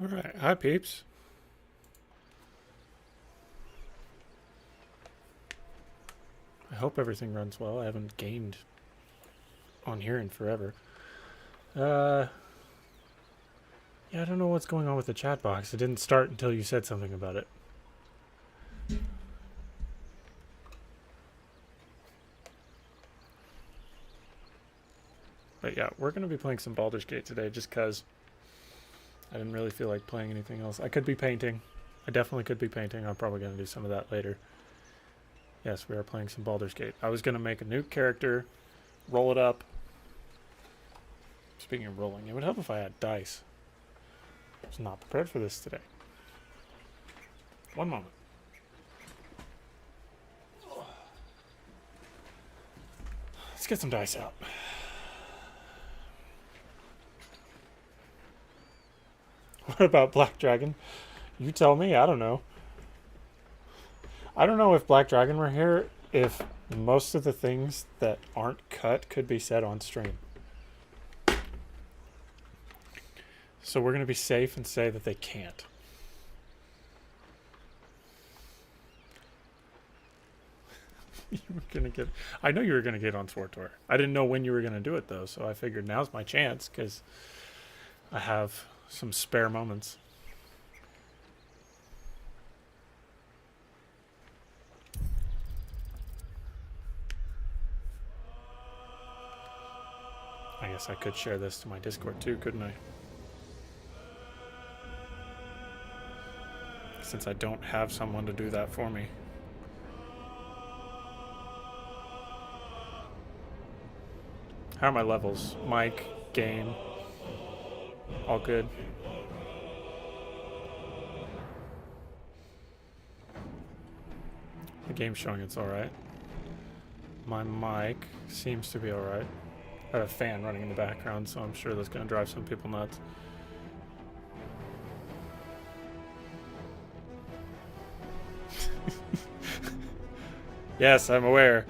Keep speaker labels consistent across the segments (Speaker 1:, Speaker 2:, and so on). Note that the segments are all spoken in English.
Speaker 1: Alright, hi peeps. I hope everything runs well. I haven't gamed on here in forever. Yeah, I don't know what's going on with the chat box. It didn't start until you said something about it. But yeah, we're going to be playing some Baldur's Gate today just because I didn't really feel like playing anything else. I could be painting. I definitely could be painting. I'm probably going to do some of that later. Yes, we are playing some Baldur's Gate. I was going to make a new character, roll it up. Speaking of rolling, it would help if I had dice. I was not prepared for this today. One moment. Let's get some dice out. What about Black Dragon? You tell me. I don't know. I don't know if Black Dragon were here, if most of the things that aren't cut could be said on stream. So we're going to be safe and say that they can't. You were going to get... I know you were going to get on Swartor. I didn't know when you were going to do it, though, so I figured now's my chance, because I have some spare moments. I guess I could share this to my Discord, too, couldn't I? Since I don't have someone to do that for me. How are my levels? Mic, game, all good. The game's showing it's alright. My mic seems to be alright. I have a fan running in the background, so I'm sure that's going to drive some people nuts. Yes, I'm aware.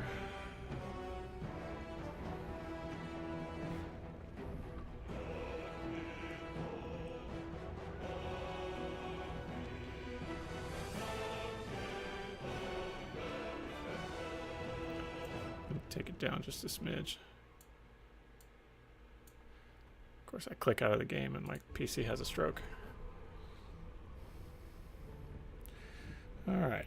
Speaker 1: Take it down just a smidge. Of course, I click out of the game and my PC has a stroke. All right.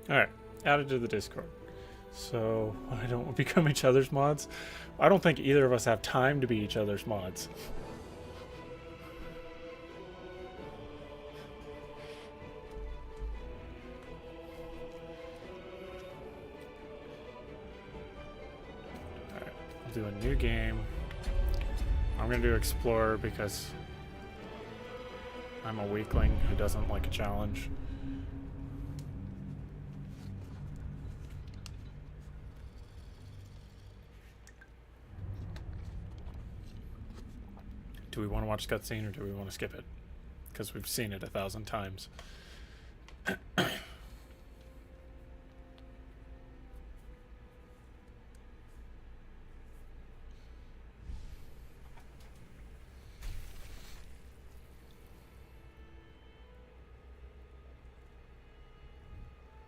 Speaker 1: Alright, added to the Discord. So, I don't become each other's mods. I don't think either of us have time to be each other's mods. Alright, I'll do a new game. I'm going to do Explorer because I'm a weakling who doesn't like a challenge. Do we want to watch the cutscene or do we want to skip it? Because we've seen it 1,000 times. It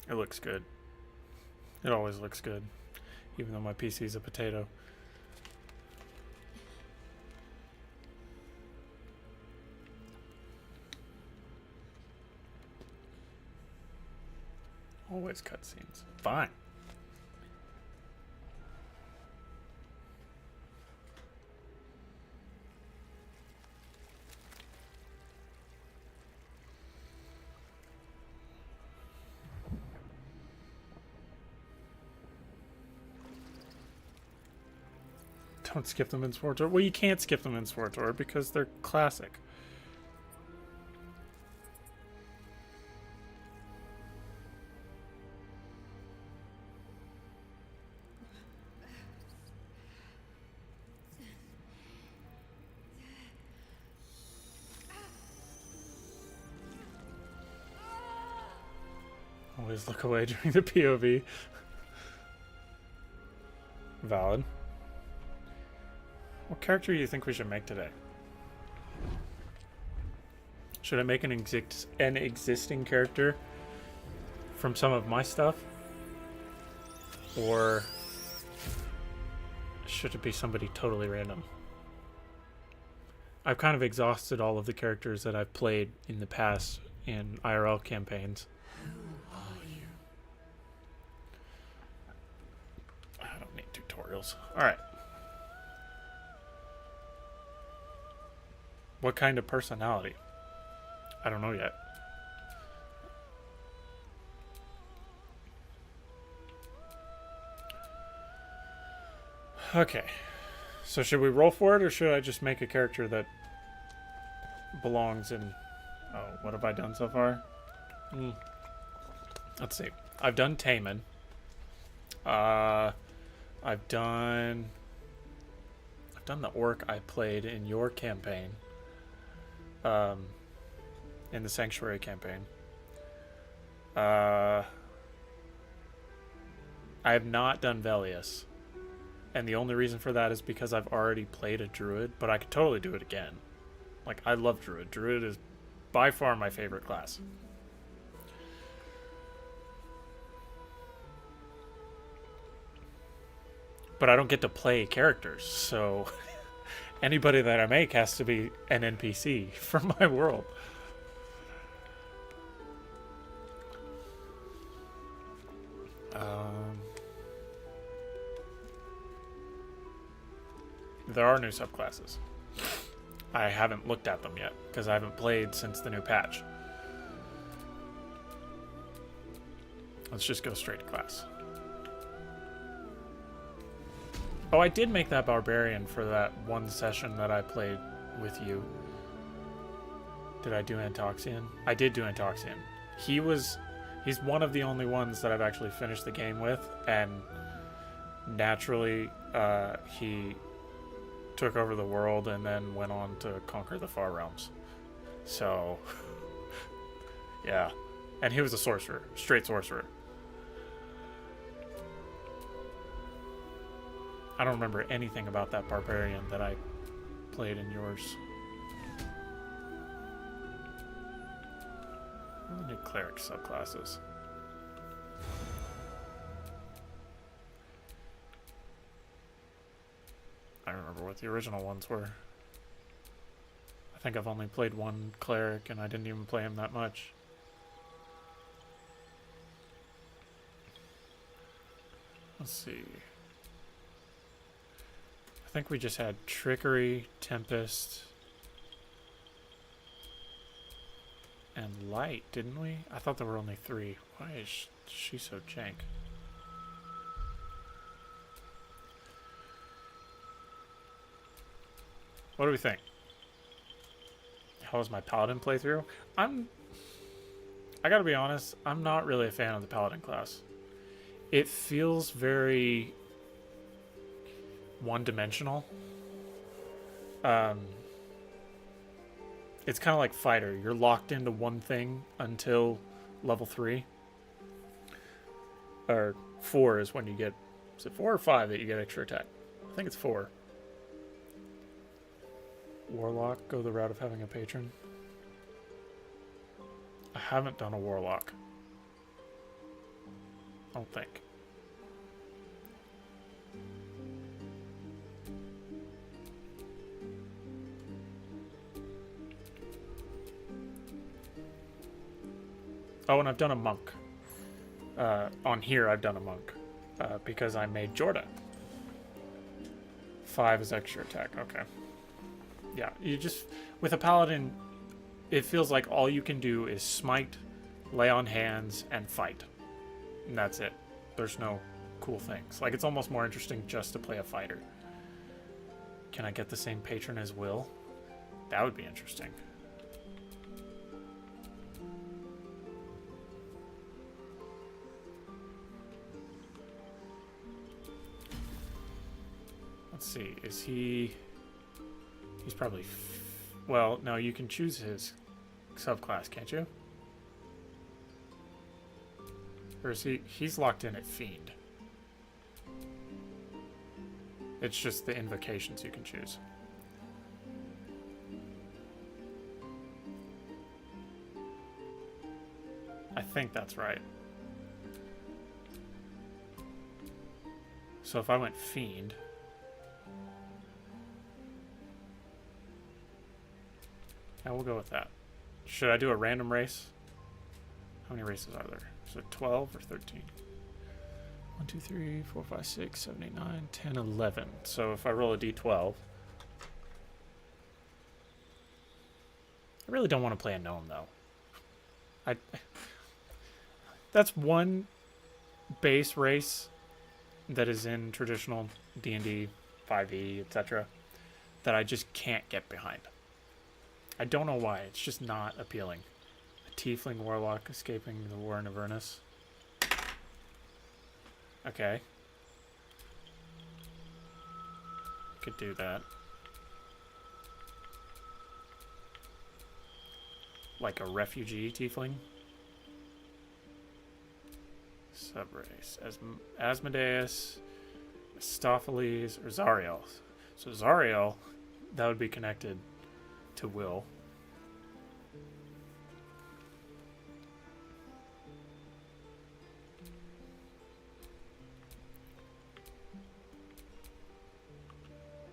Speaker 1: looks good. It always looks good, even though my PC's a potato. Always cutscenes. Fine. Don't skip them in Sport Tour. Well, you can't skip them in Sport Tour because they're classic. always look away during the POV. Valid. What character do you think we should make today? Should I make an existing character from some of my stuff? Or should it be somebody totally random? I've kind of exhausted all of the characters that I've played in the past in IRL campaigns.
Speaker 2: Who are you?
Speaker 1: I don't need tutorials. Alright. What kind of personality? I don't know yet. Okay. So should we roll for it, or should I just make a character that belongs in... Oh, what have I done so far? Let's see. I've done Taman. I've done the orc I played in your campaign. In the Sanctuary campaign. I have not done Velius. And the only reason for that is because I've already played a druid, but I could totally do it again. Like, I love druid. Druid is by far my favorite class. But I don't get to play characters, so anybody that I make has to be an NPC for my world. There are new subclasses. I haven't looked at them yet, because I haven't played since the new patch. Let's just go straight to class. Oh, I did make that barbarian for that one session that I played with you. Did I do Antoxian? I did do Antoxian. He's one of the only ones that I've actually finished the game with, and naturally, he took over the world and then went on to conquer the Far Realms. So, yeah. And he was a sorcerer. Straight sorcerer. I don't remember anything about that barbarian that I played in yours. What are the new cleric subclasses? I don't remember what the original ones were. I think I've only played one cleric and I didn't even play him that much. Let's see. I think we just had Trickery, Tempest, and Light, didn't we? I thought there were only 3. Why is she so jank? What do we think? How was my Paladin playthrough? I gotta be honest, I'm not really a fan of the Paladin class. It feels very one-dimensional. It's kind of like Fighter. You're locked into one thing until level 3. Or 4 is when you get... Is it 4 or 5 that you get extra attack? I think it's 4. Warlock, go the route of having a patron. I haven't done a Warlock. I don't think. Oh, and I've done a monk. On here, I've done a monk. Because I made Jorda. 5 is extra attack. Okay. Yeah, you just... With a paladin, it feels like all you can do is smite, lay on hands, and fight. And that's it. There's no cool things. Like, it's almost more interesting just to play a fighter. Can I get the same patron as Will? That would be interesting. Let's see. Is he... He's probably... Well, no, you can choose his subclass, can't you? Or is he? He's locked in at Fiend. It's just the invocations you can choose. I think that's right. So if I went Fiend... Yeah, we'll go with that. Should I do a random race? How many races are there? Is it 12 or 13? 1, 2, 3, 4, 5, 6, 7, 8, 9, 10, 11. So if I roll a d12... I really don't want to play a gnome, though. That's one base race that is in traditional D&D, 5e, etc. that I just can't get behind. I don't know why. It's just not appealing. A tiefling warlock escaping the war in Avernus. Okay. Could do that. Like a refugee tiefling. Subrace. Asmodeus, Mistopheles, or Zariel. So Zariel, that would be connected to Will.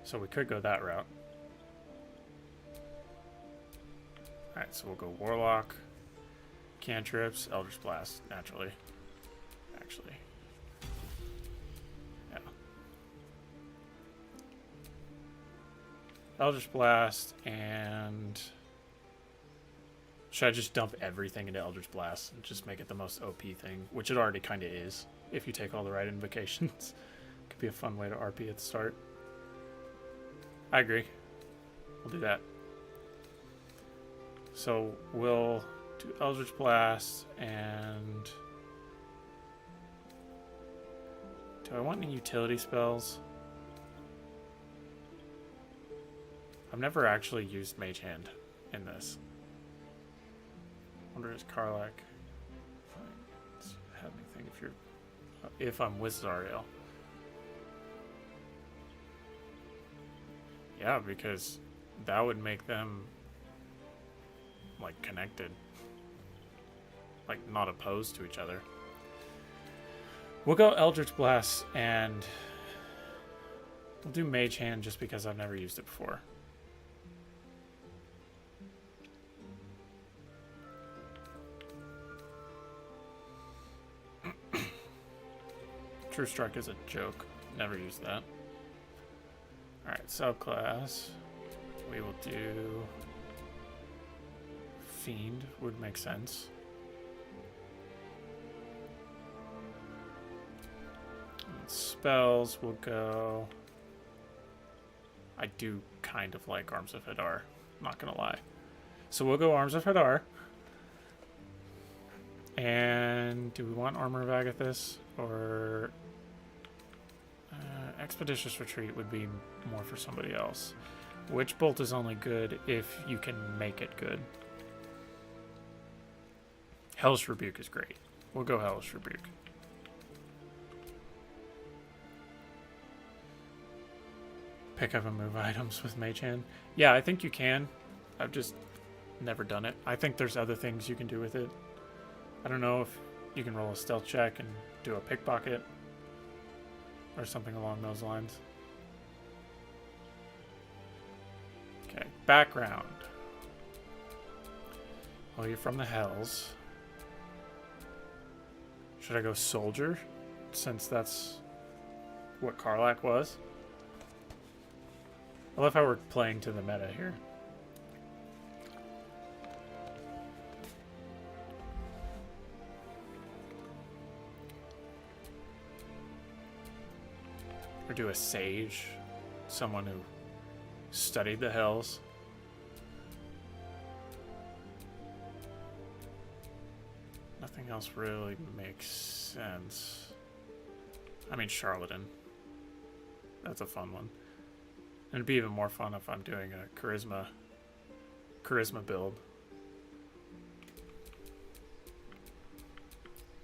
Speaker 1: So we could go that route. Alright, so we'll go Warlock, Cantrips, Eldritch Blast, naturally. Actually. Yeah. Eldritch Blast, and... Should I just dump everything into Eldritch Blast and just make it the most OP thing? Which it already kind of is, if you take all the right invocations. Could be a fun way to RP at the start. I agree. We'll do that. So we'll do Eldritch Blast, and... Do I want any utility spells? I've never actually used Mage Hand in this. I wonder is Karlach have anything if I'm with Zariel. Yeah, because that would make them like connected. Like not opposed to each other. We'll go Eldritch Blast, and we'll do Mage Hand just because I've never used it before. True Strike is a joke. Never used that. Alright, subclass. We will do Fiend, would make sense. And spells will go... I do kind of like Arms of Hadar, not gonna lie. So we'll go Arms of Hadar. And do we want Armor of Agathis or... Expeditious Retreat would be more for somebody else. Witch Bolt is only good if you can make it good. Hellish Rebuke is great. We'll go Hellish Rebuke. Pick up and move items with Mage Hand. Yeah, I think you can. I've just never done it. I think there's other things you can do with it. I don't know if you can roll a stealth check and do a pickpocket or something along those lines. Okay, background. Well, you're from the Hells. Should I go Soldier, since that's what Karlach was? I love how we're playing to the meta here. Or do a sage, someone who studied the Hells. Nothing else really makes sense. I mean, Charlatan. That's a fun one. And it'd be even more fun if I'm doing a charisma build.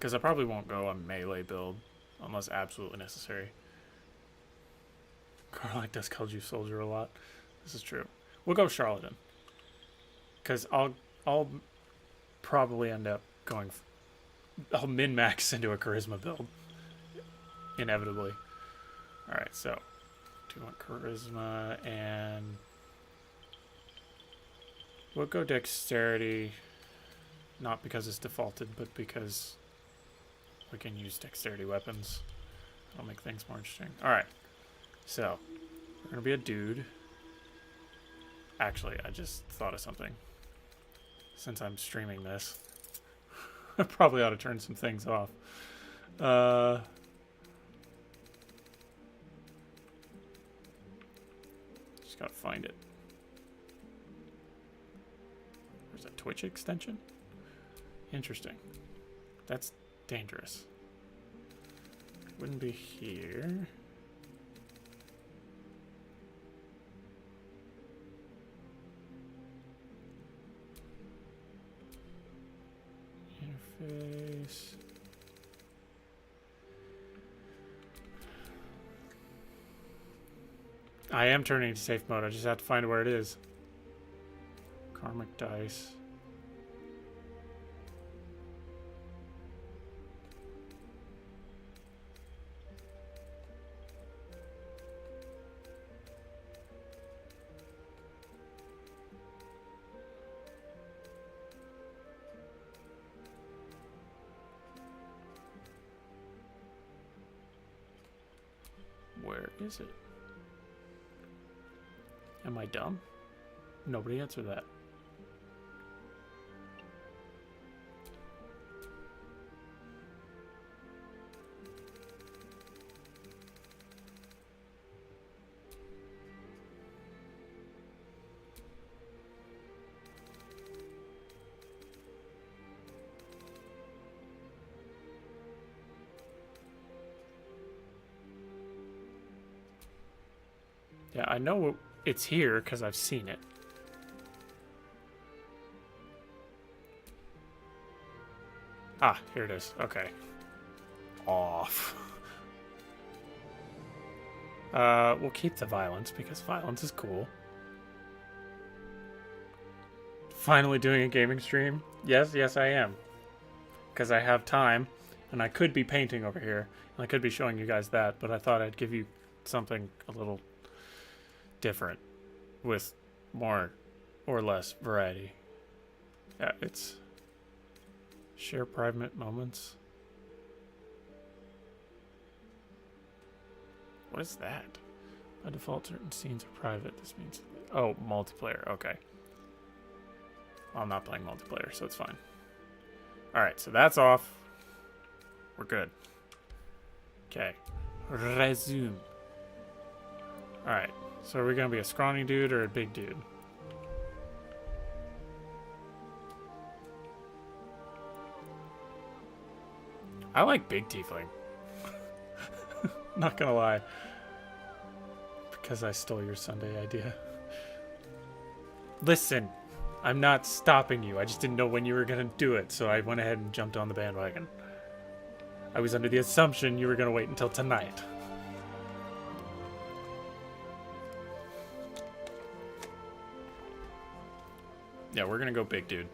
Speaker 1: Because I probably won't go a melee build unless absolutely necessary. Carl does call you soldier a lot. This is true. We'll go Charlatan. Because I'll probably end up going... I'll min-max into a charisma build. Inevitably. Alright, so... do you want charisma and... we'll go dexterity. Not because it's defaulted, but because we can use dexterity weapons. That'll make things more interesting. Alright. So, we're going to be a dude. Actually, I just thought of something. Since I'm streaming this, I probably ought to turn some things off. Just gotta find it. There's a Twitch extension? Interesting. That's dangerous. Wouldn't be here. Interface. I am turning to safe mode. I just have to find where it is. Karmic dice. Where is it? Am I dumb? Nobody answered that. Yeah, I know it's here because I've seen it. Ah, here it is. Okay. Off. We'll keep the violence because violence is cool. Finally doing a gaming stream? Yes, I am. Because I have time, and I could be painting over here, and I could be showing you guys that, but I thought I'd give you something a little different with more or less variety. Yeah, it's share private moments. What is that? By default, certain scenes are private. This means... oh, multiplayer. Okay. Well, I'm not playing multiplayer, so it's fine. Alright, so that's off. We're good. Okay. Resume. Alright. So are we going to be a scrawny dude or a big dude? I like big tiefling. Not gonna lie. Because I stole your Sunday idea. Listen, I'm not stopping you. I just didn't know when you were gonna do it, so I went ahead and jumped on the bandwagon. I was under the assumption you were gonna wait until tonight. Yeah, we're gonna go big dude.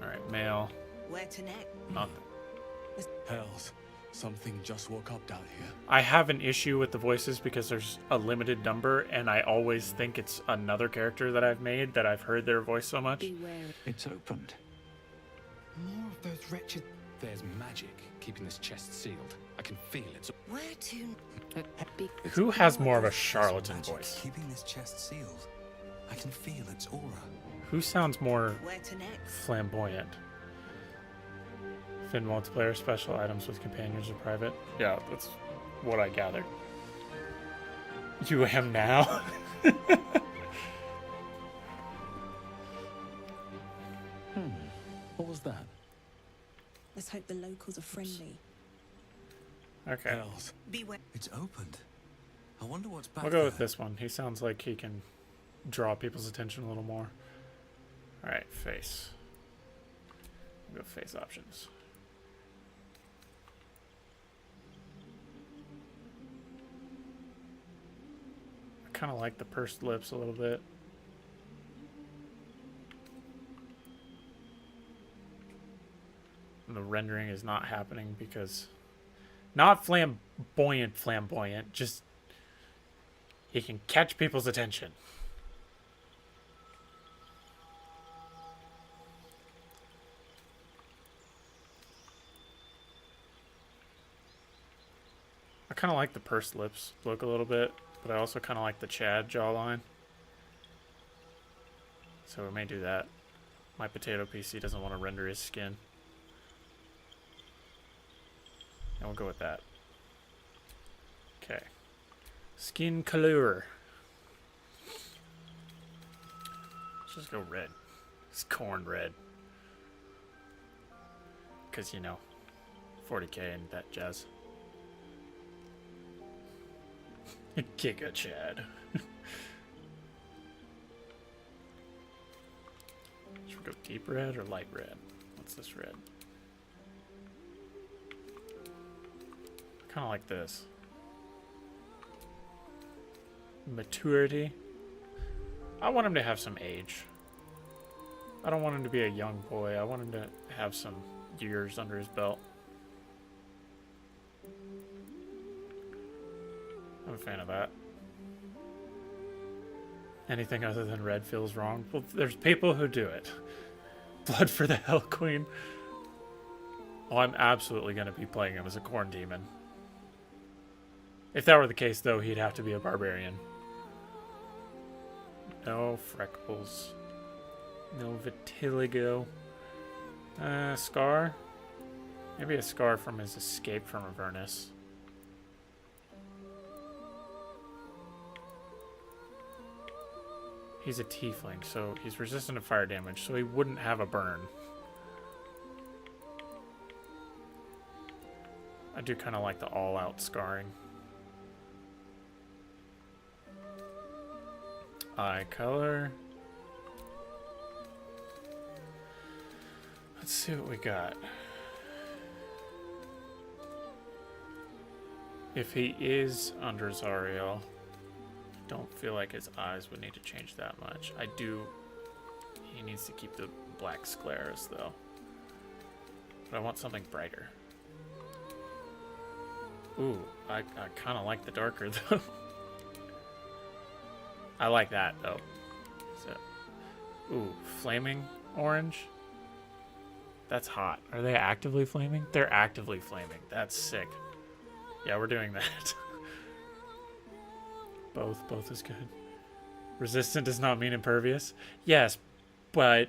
Speaker 1: Alright, male.
Speaker 2: Where to next?
Speaker 1: Nothing.
Speaker 3: Hells, something just woke up down here.
Speaker 1: I have an issue with the voices because there's a limited number, and I always think it's another character that I've made that I've heard their voice so much.
Speaker 2: Beware.
Speaker 3: It's opened.
Speaker 4: More of those wretched... There's magic keeping this chest sealed. I can feel it.
Speaker 2: Where to?
Speaker 1: Who has more of a
Speaker 5: There's
Speaker 1: charlatan
Speaker 5: magic
Speaker 1: voice?
Speaker 5: keeping this chest sealed. I can feel its aura.
Speaker 1: Who sounds more
Speaker 2: Where to next?
Speaker 1: flamboyant? Fin multiplayer special items with companions or private? Yeah, that's what I gathered. You am now?
Speaker 3: What was that?
Speaker 6: Let's hope the locals are friendly.
Speaker 1: Okay.
Speaker 3: Hells.
Speaker 2: Beware.
Speaker 5: It's opened. I wonder what's back
Speaker 1: We'll go with
Speaker 5: there.
Speaker 1: this one. He sounds like he can draw people's attention a little more. Alright, face. We'll go face options. kind of like the pursed lips a little bit. And the rendering is not happening because... Not flamboyant, just... He can catch people's attention. I kind of like the pursed lips look a little bit, but I also kind of like the Chad jawline. So we may do that. My potato PC doesn't want to render his skin. And we'll go with that. Okay. Skin color. Let's just go red. It's corn red. Because, you know, 40k and that jazz. Giga Chad. Should we go deep red or light red? What's this red? Kind of like this. Maturity. I want him to have some age. I don't want him to be a young boy. I want him to have some years under his belt. I'm a fan of that. Anything other than red feels wrong. Well, there's people who do it. Blood for the Hell Queen. Oh, I'm absolutely going to be playing him as a corn demon. If that were the case, though, he'd have to be a barbarian. No freckles. No vitiligo. Scar? Maybe a scar from his escape from Avernus. He's a tiefling, so he's resistant to fire damage, so he wouldn't have a burn. I do kind of like the all-out scarring. Eye color. Let's see what we got. If he is under Zariel, I don't feel like his eyes would need to change that much. I do. He needs to keep the black scleras, though. But I want something brighter. Ooh, I kind of like the darker, though. I like that, though. So, ooh, flaming orange? That's hot. Are they actively flaming? They're actively flaming. That's sick. Yeah, we're doing that. Both is good. Resistant does not mean impervious. Yes, but...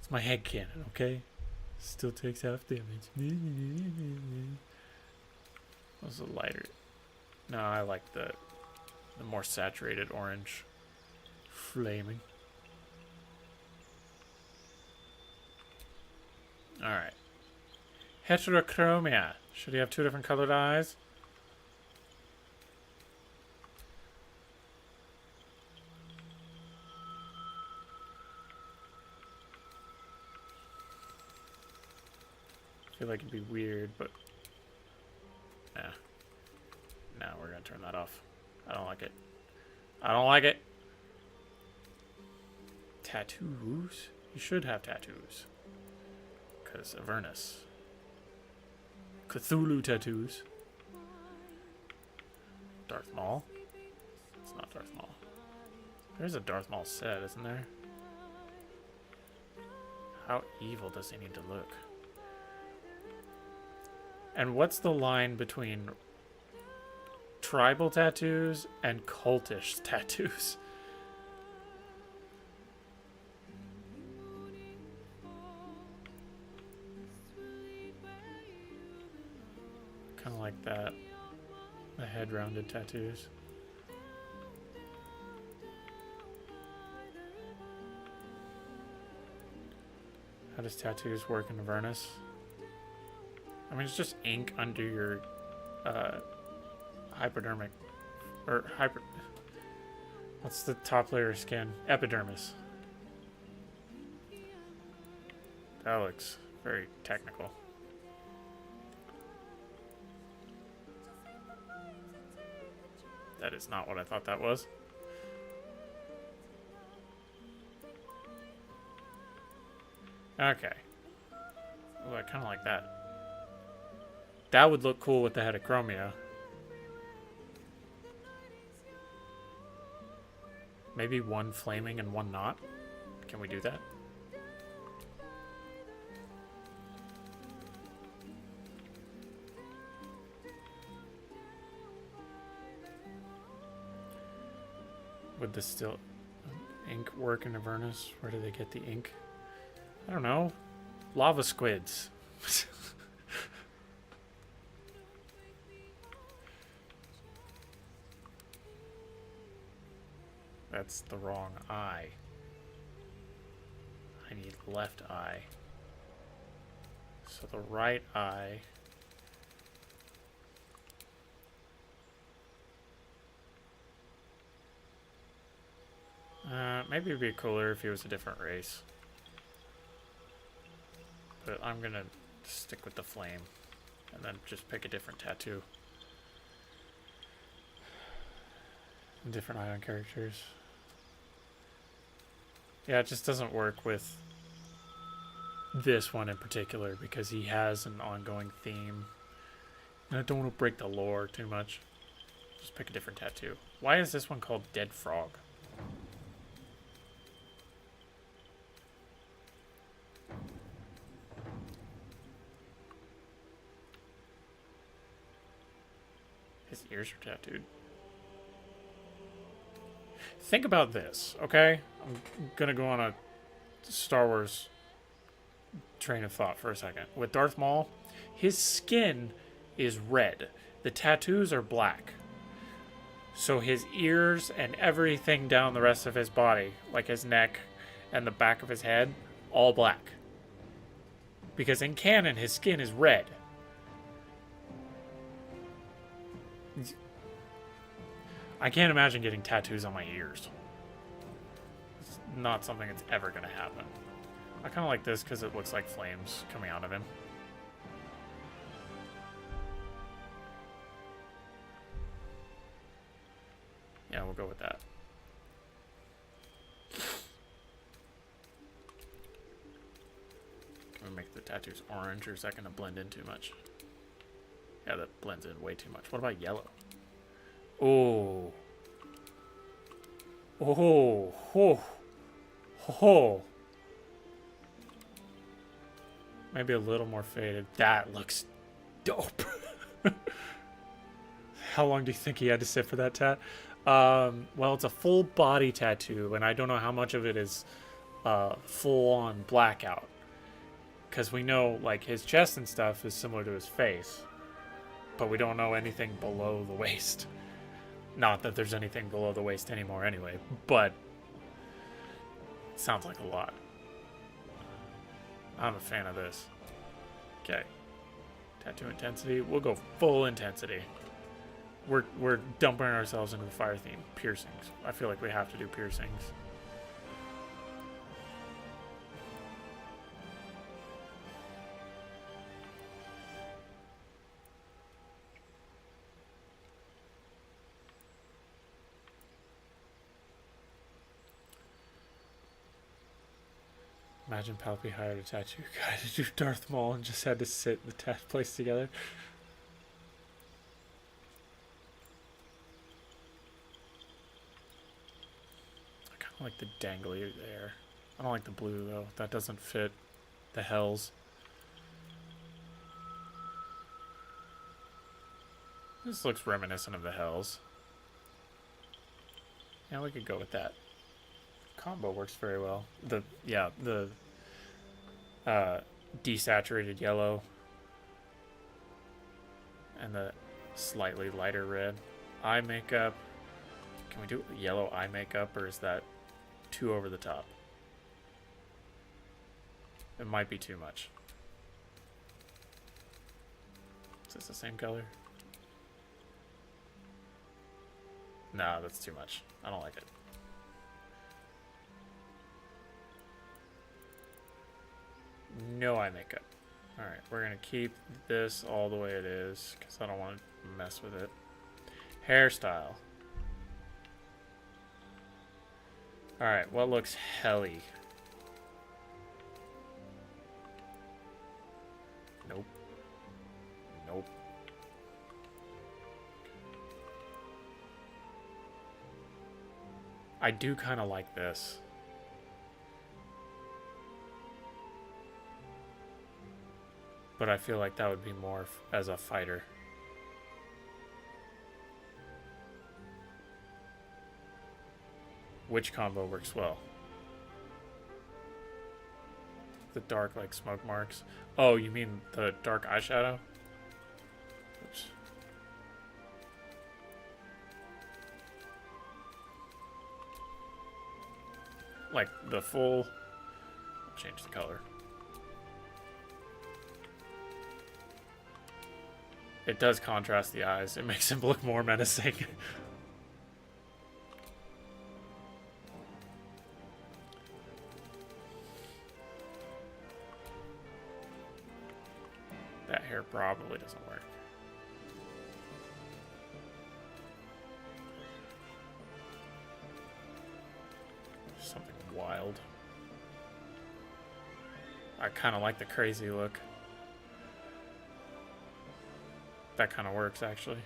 Speaker 1: It's my headcanon, okay? Still takes half damage. What's the lighter? No, I like the more saturated orange. Flaming. Alright. Heterochromia. Should he have two different colored eyes? I feel like it'd be weird, but... Nah. No, we're gonna turn that off. I don't like it. I don't like it. Tattoos? You should have tattoos. Because Avernus. Cthulhu tattoos. Darth Maul? It's not Darth Maul. There's a Darth Maul set, isn't there? How evil does he need to look? And what's the line between tribal tattoos and cultish tattoos? Kind of like that. The head rounded tattoos. How does tattoos work in Avernus? I mean, it's just ink under your hypodermic, or what's the top layer of skin? Epidermis. That looks very technical. That is not what I thought that was. Okay. Oh, I kind of like that. That would look cool with the head of Chromia. Maybe one flaming and one not? Can we do that? Would this still ink work in Avernus? Where do they get the ink? I don't know. Lava squids. That's the wrong eye. I need left eye. So the right eye. Maybe it'd be cooler if he was a different race. But I'm gonna stick with the flame. And then just pick a different tattoo. Different Ion characters. Yeah, it just doesn't work with this one in particular because he has an ongoing theme. And I don't want to break the lore too much. Just pick a different tattoo. Why is this one called Dead Frog? His ears are tattooed. Think about this, okay? I'm gonna go on a Star Wars train of thought for a second. With Darth Maul, his skin is red. The tattoos are black. So his ears and everything down the rest of his body, like his neck and the back of his head, all black. Because in canon, his skin is red. I can't imagine getting tattoos on my ears. It's not something that's ever going to happen. I kind of like this because it looks like flames coming out of him. Yeah, we'll go with that. Can we make the tattoos orange, or is that going to blend in too much? Yeah, that blends in way too much. What about yellow? Oh. Oh. Oh. Oh. Maybe a little more faded. That looks dope. How long do you think he had to sit for that tat? Well, it's a full body tattoo, and I don't know how much of it is full-on blackout. Because we know, like, his chest and stuff is similar to his face. But we don't know anything below the waist. Not that there's anything below the waist anymore anyway, but it sounds like a lot. I'm a fan of this. Okay. Tattoo intensity. We'll go full intensity. We're dumping ourselves into the fire theme. Piercings. I feel like we have to do piercings. Imagine Palpy hired a tattoo guy to do Darth Maul and just had to sit the place together. I kind of like the dangly there. I don't like the blue though. That doesn't fit the hells. This looks reminiscent of the hells. Yeah, we could go with that. Combo works very well. The desaturated yellow and the slightly lighter red. Eye makeup. Can we do yellow eye makeup, or is that too over the top? It might be too much. Is this the same color? No, that's too much. I don't like it. No eye makeup. Alright, we're going to keep this all the way it is because I don't want to mess with it. Hairstyle. Alright, what looks helly? Nope. Nope. I do kind of like this. But I feel like that would be more as a fighter. Which combo works well? The dark, like, smoke marks. Oh, you mean the dark eyeshadow? Oops. Like, the full... Change the color. It does contrast the eyes. It makes him look more menacing. That hair probably doesn't work. Something wild. I kind of like the crazy look. That kind of works, actually.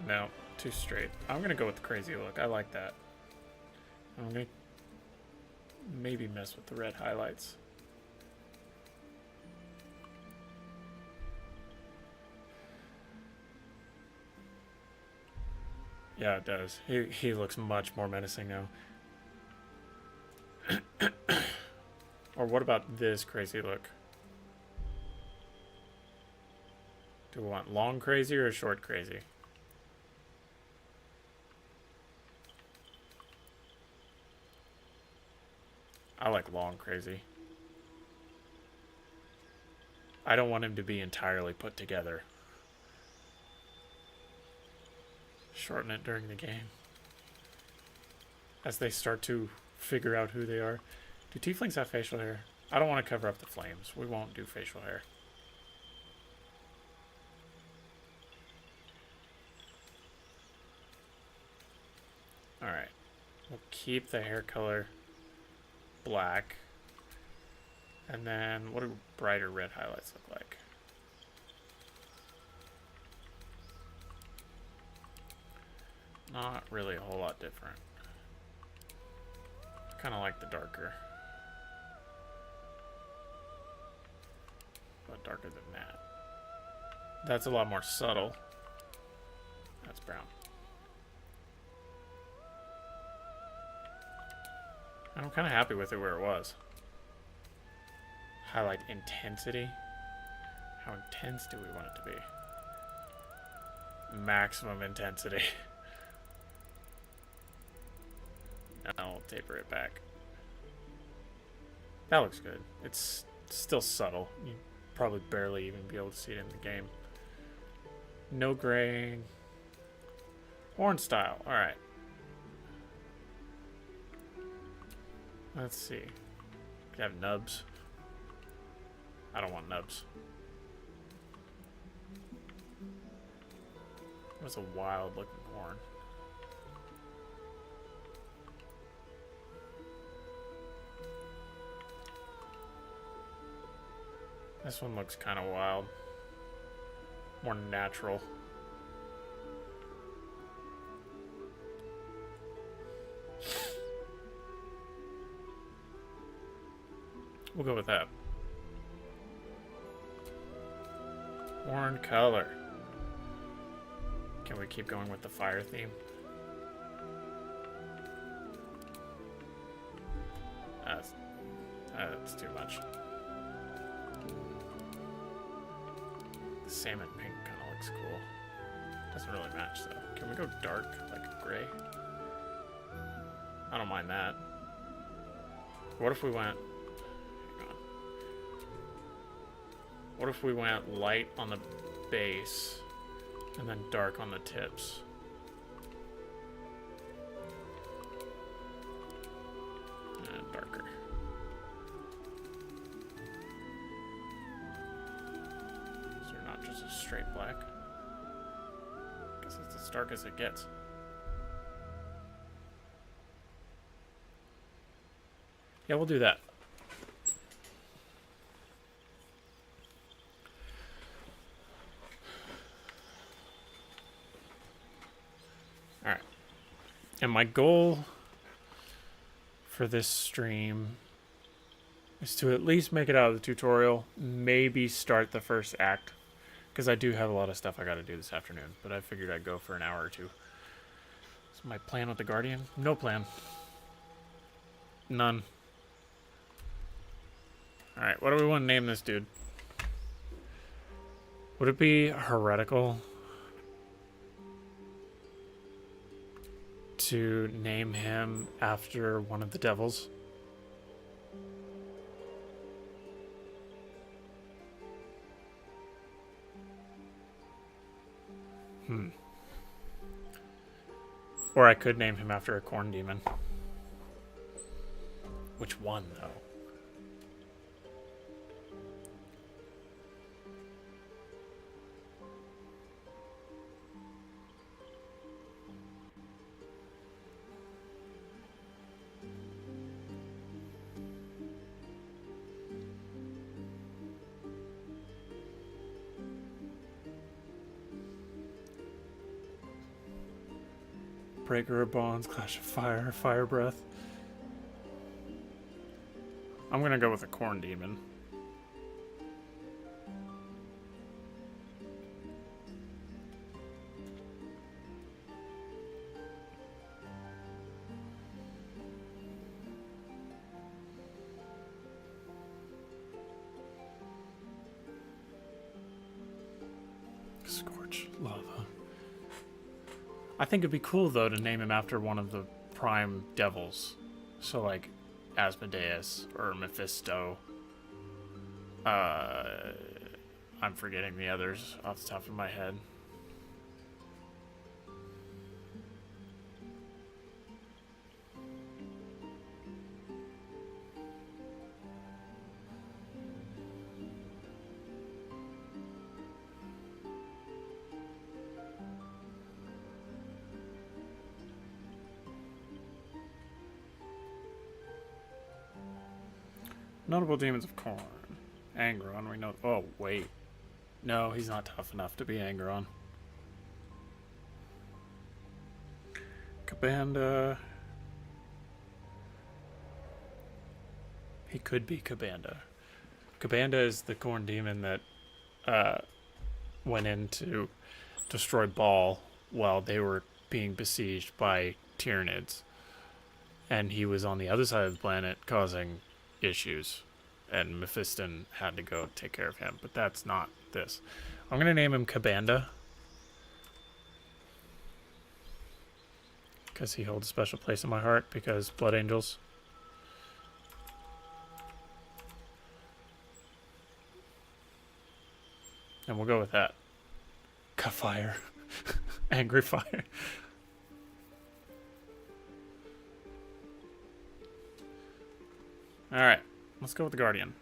Speaker 1: No, too straight. I'm going to go with the crazy look. I like that. I'm going to maybe mess with the red highlights. Yeah, it does. He looks much more menacing now. Or what about this crazy look? Do we want long crazy or short crazy? I like long crazy. I don't want him to be entirely put together. Shorten it during the game. As they start to figure out who they are. Do tieflings have facial hair? I don't want to cover up the flames. We won't do facial hair. Alright. We'll keep the hair color black. And then what do brighter red highlights look like? Not really a whole lot different. Kind of like the darker. But darker than that. That's a lot more subtle. That's brown. I'm kind of happy with it where it was. Highlight intensity. How intense do we want it to be? Maximum intensity. I'll taper it back. That looks good. It's still subtle. You probably barely even be able to see it in the game. No graying. Horn style. Alright. Let's see. Could have nubs. I don't want nubs. What's a wild looking horn? This one looks kind of wild. More natural. We'll go with that. Horn color. Can we keep going with the fire theme? That's too much. The salmon pink kind of looks cool. Doesn't really match though. Can we go dark, like gray? I don't mind that. What if we went... Hang on. What if we went light on the base and then dark on the tips? And darker. just straight black. Guess it's as dark as it gets. Yeah, we'll do that. Alright. And my goal for this stream is to at least make it out of the tutorial, maybe start the first act, because I do have a lot of stuff I got to do this afternoon, but I figured I'd go for an hour or two. So my plan with the Guardian? No plan. None. Alright, what do we want to name this dude? Would it be heretical to name him after one of the devils? Or I could name him after a corn demon. Which one, though? Breaker of Bonds, Clash of Fire, Fire Breath. I'm gonna go with a corn demon. Scorch Lava. I think it'd be cool, though, to name him after one of the prime devils. So, like, Asmodeus or Mephisto. I'm forgetting the others off the top of my head. Notable demons of Corn. Angron, we know. Oh, wait. No, he's not tough enough to be Angron. Cabanda. He could be Cabanda. Cabanda is the Corn demon that went in to destroy Baal while they were being besieged by Tyranids. And he was on the other side of the planet causing issues, and Mephiston had to go take care of him, but that's not this. I'm gonna name him Cabanda because he holds a special place in my heart, because Blood Angels. And we'll go with that. Fire. Angry Fire. Alright, let's go with the Guardian.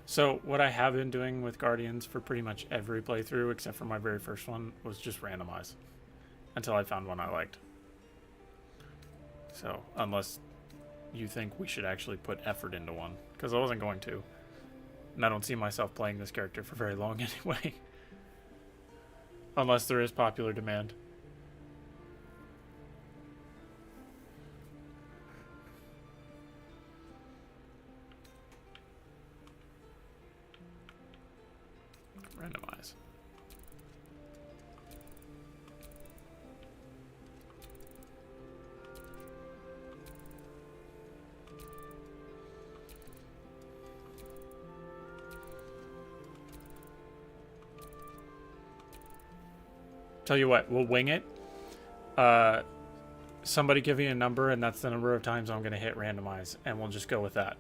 Speaker 1: So, what I have been doing with Guardians for pretty much every playthrough, except for my very first one, was just randomize. Until I found one I liked. So, unless you think we should actually put effort into one. Because I wasn't going to. And I don't see myself playing this character for very long anyway. Unless there is popular demand. Randomize. Tell you what, we'll wing it. Somebody give me a number, and that's the number of times I'm going to hit randomize, and we'll just go with that.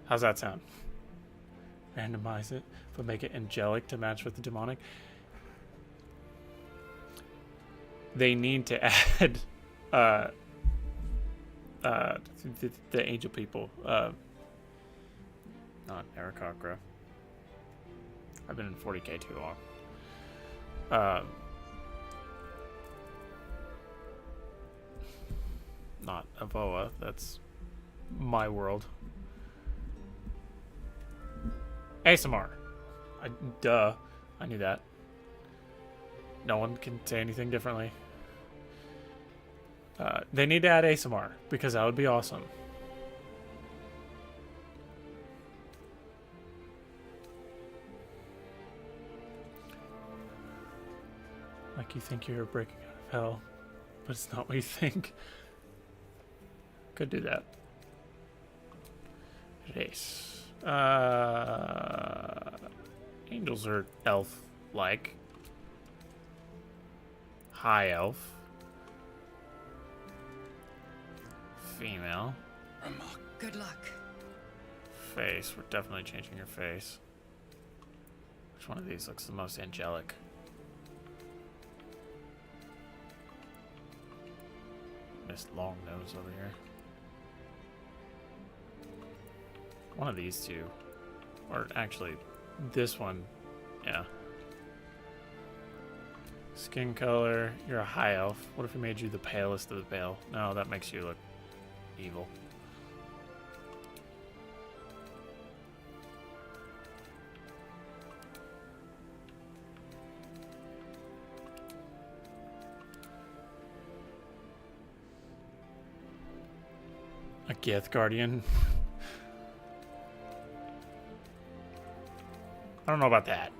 Speaker 1: How's that sound? Randomize it, but make it angelic to match with the demonic. They need to add the angel people. Not Aarakocra. I've been in 40k too long. Not Avoa, that's my world. ASMR. Duh. I knew that. No one can say anything differently. They need to add ASMR, because that would be awesome. Like you think you're breaking out of hell, but it's not what you think. Could do that. Race. Angels are elf-like. High elf. Female.
Speaker 2: Good luck.
Speaker 1: Face. We're definitely changing her face. Which one of these looks the most angelic? This long nose over here. One of these two. Or actually, this one. Yeah. Skin color. You're a high elf. What if we made you the palest of the pale? No, that makes you look evil. A Gith Guardian. I don't know about that.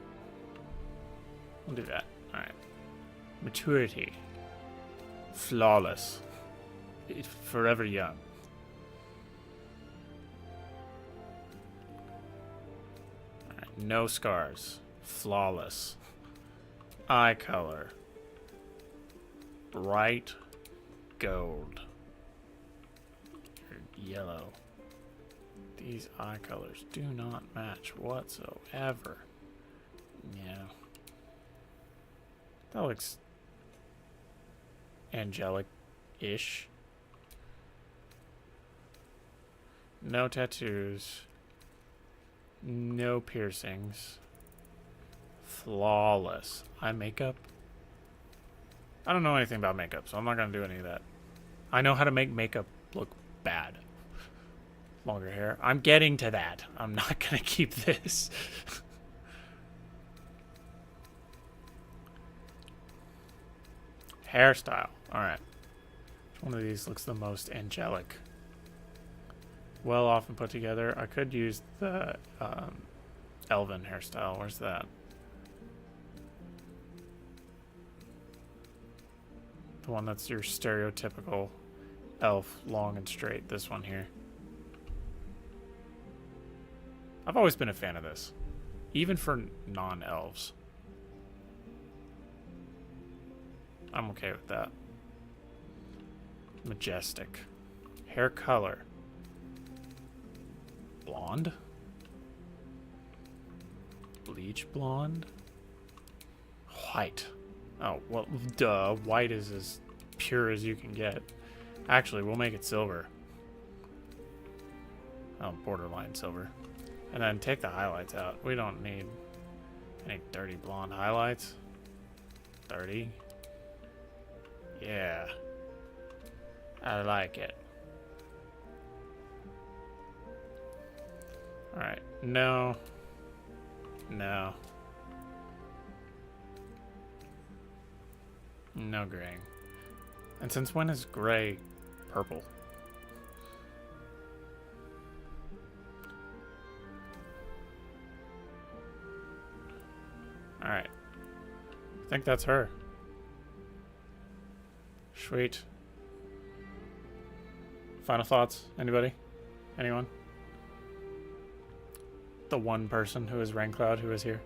Speaker 1: We'll do that. Alright. Maturity. Flawless. Forever young. Alright. No scars. Flawless. Eye color. Bright gold. Yellow. These eye colors do not match whatsoever. Yeah. That looks angelic-ish. No tattoos. No piercings. Flawless. Eye makeup? I don't know anything about makeup, so I'm not going to do any of that. I know how to make makeup look bad. Longer hair. I'm getting to that. I'm not going to keep this. Hairstyle. Alright. Which one of these looks the most angelic? Well off and put together. I could use the elven hairstyle. Where's that? The one that's your stereotypical elf, long and straight. This one here. I've always been a fan of this. Even for non-elves. I'm okay with that. Majestic. Hair color. Blonde? Bleach blonde? White. Oh, well, duh. White is as pure as you can get. Actually, we'll make it silver. Oh, borderline silver. And then take the highlights out. We don't need any dirty blonde highlights. Dirty. Yeah. I like it. Alright. No. No. No graying. And since when is gray purple? Alright. I think that's her. Sweet. Final thoughts? Anybody? Anyone? The one person who is Raincloud who is here.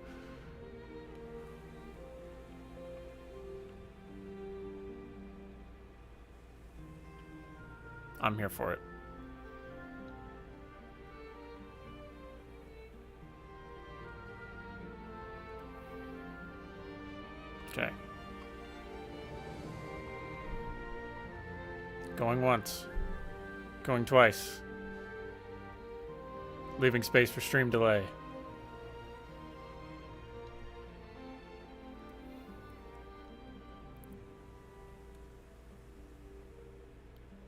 Speaker 1: I'm here for it. Okay. Going once. Going twice. Leaving space for stream delay.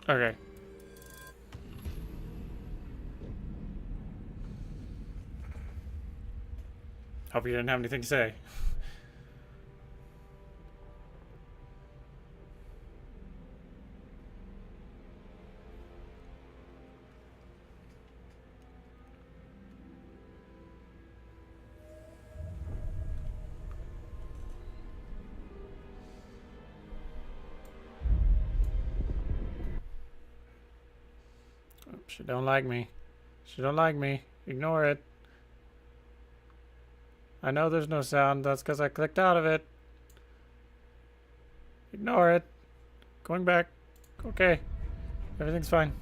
Speaker 1: Okay. Hope you didn't have anything to say. She don't like me. She don't like me. Ignore it. I know there's no sound. That's because I clicked out of it. Ignore it. Going back. Okay. Everything's fine.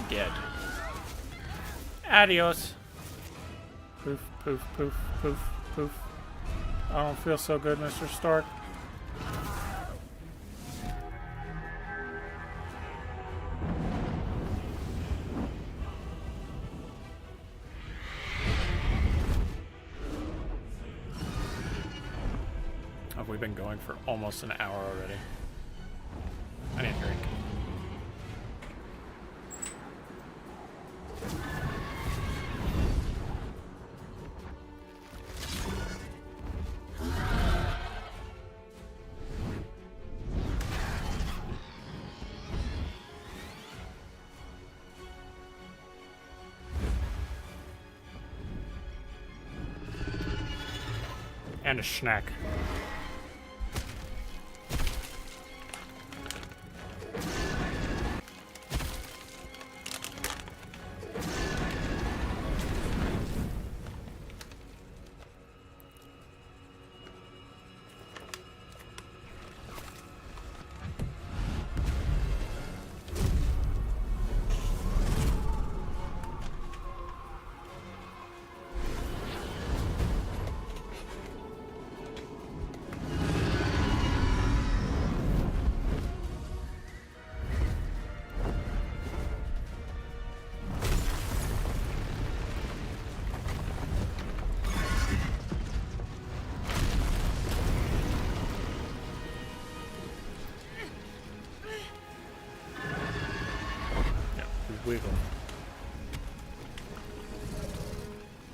Speaker 1: Dead. Adios. Poof, poof, poof, poof, poof. I don't feel so good, Mr. Stark. Have we been going for almost an hour already? I need a drink. And a snack. Wiggle.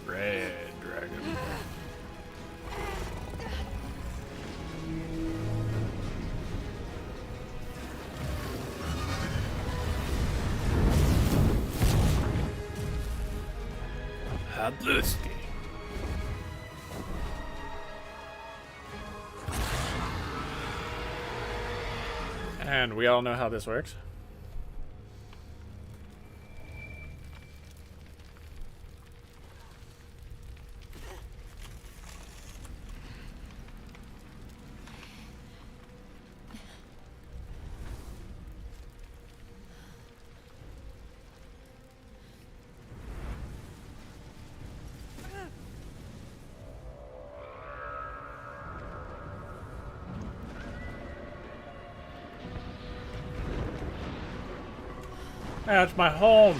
Speaker 1: Red dragon. Hadluski. And we all know how this works. That's my home.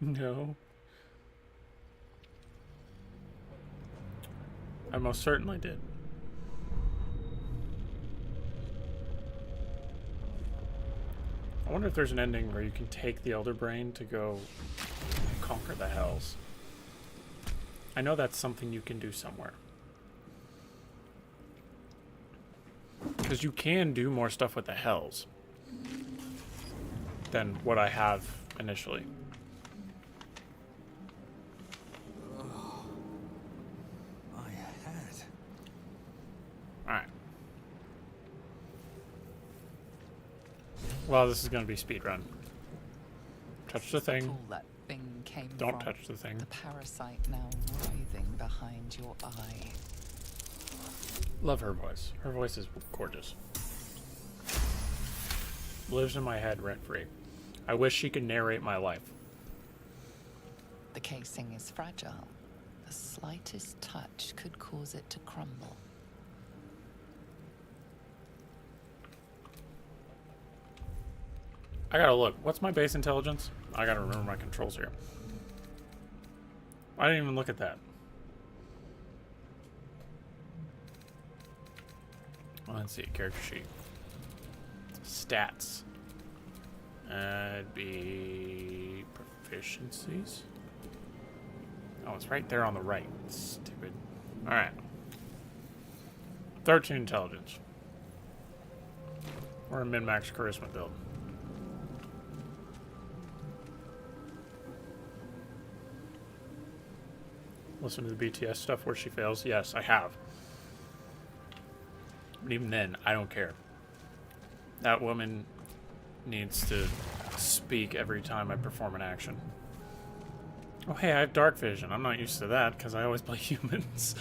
Speaker 1: No. I most certainly did. I wonder if there's an ending where you can take the Elder Brain to go conquer the Hells. I know that's something you can do somewhere. Because you can do more stuff with the Hells than what I have initially.
Speaker 5: My head.
Speaker 1: Well, this is going to be speedrun. Touch the thing.
Speaker 2: All that thing came
Speaker 1: Don't
Speaker 2: from.
Speaker 1: touch the thing.
Speaker 2: The parasite now writhing behind your eye.
Speaker 1: Love her voice. Her voice is gorgeous. Lives in my head rent-free. I wish she could narrate my life.
Speaker 2: The casing is fragile. The slightest touch could cause it to crumble.
Speaker 1: I gotta look. What's my base intelligence? I gotta remember my controls here. I didn't even look at that. Let's see. Character sheet. Stats. It'd be proficiencies. Oh, it's right there on the right. Stupid. Alright. 13 intelligence. We're a min-max charisma build. Listen to the BTS stuff where she fails? Yes, I have. But even then, I don't care. That woman needs to speak every time I perform an action. Oh, hey, I have dark vision. I'm not used to that because I always play humans.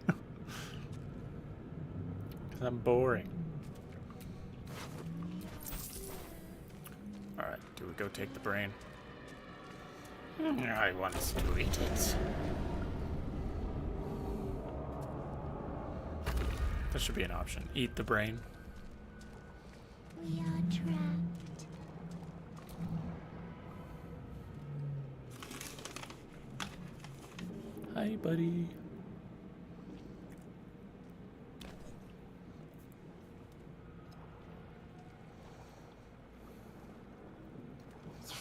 Speaker 1: Because I'm boring. Alright, do we go take the brain? I want to eat it. That should be an option. Eat the brain.
Speaker 7: We are trapped.
Speaker 1: Hi, buddy.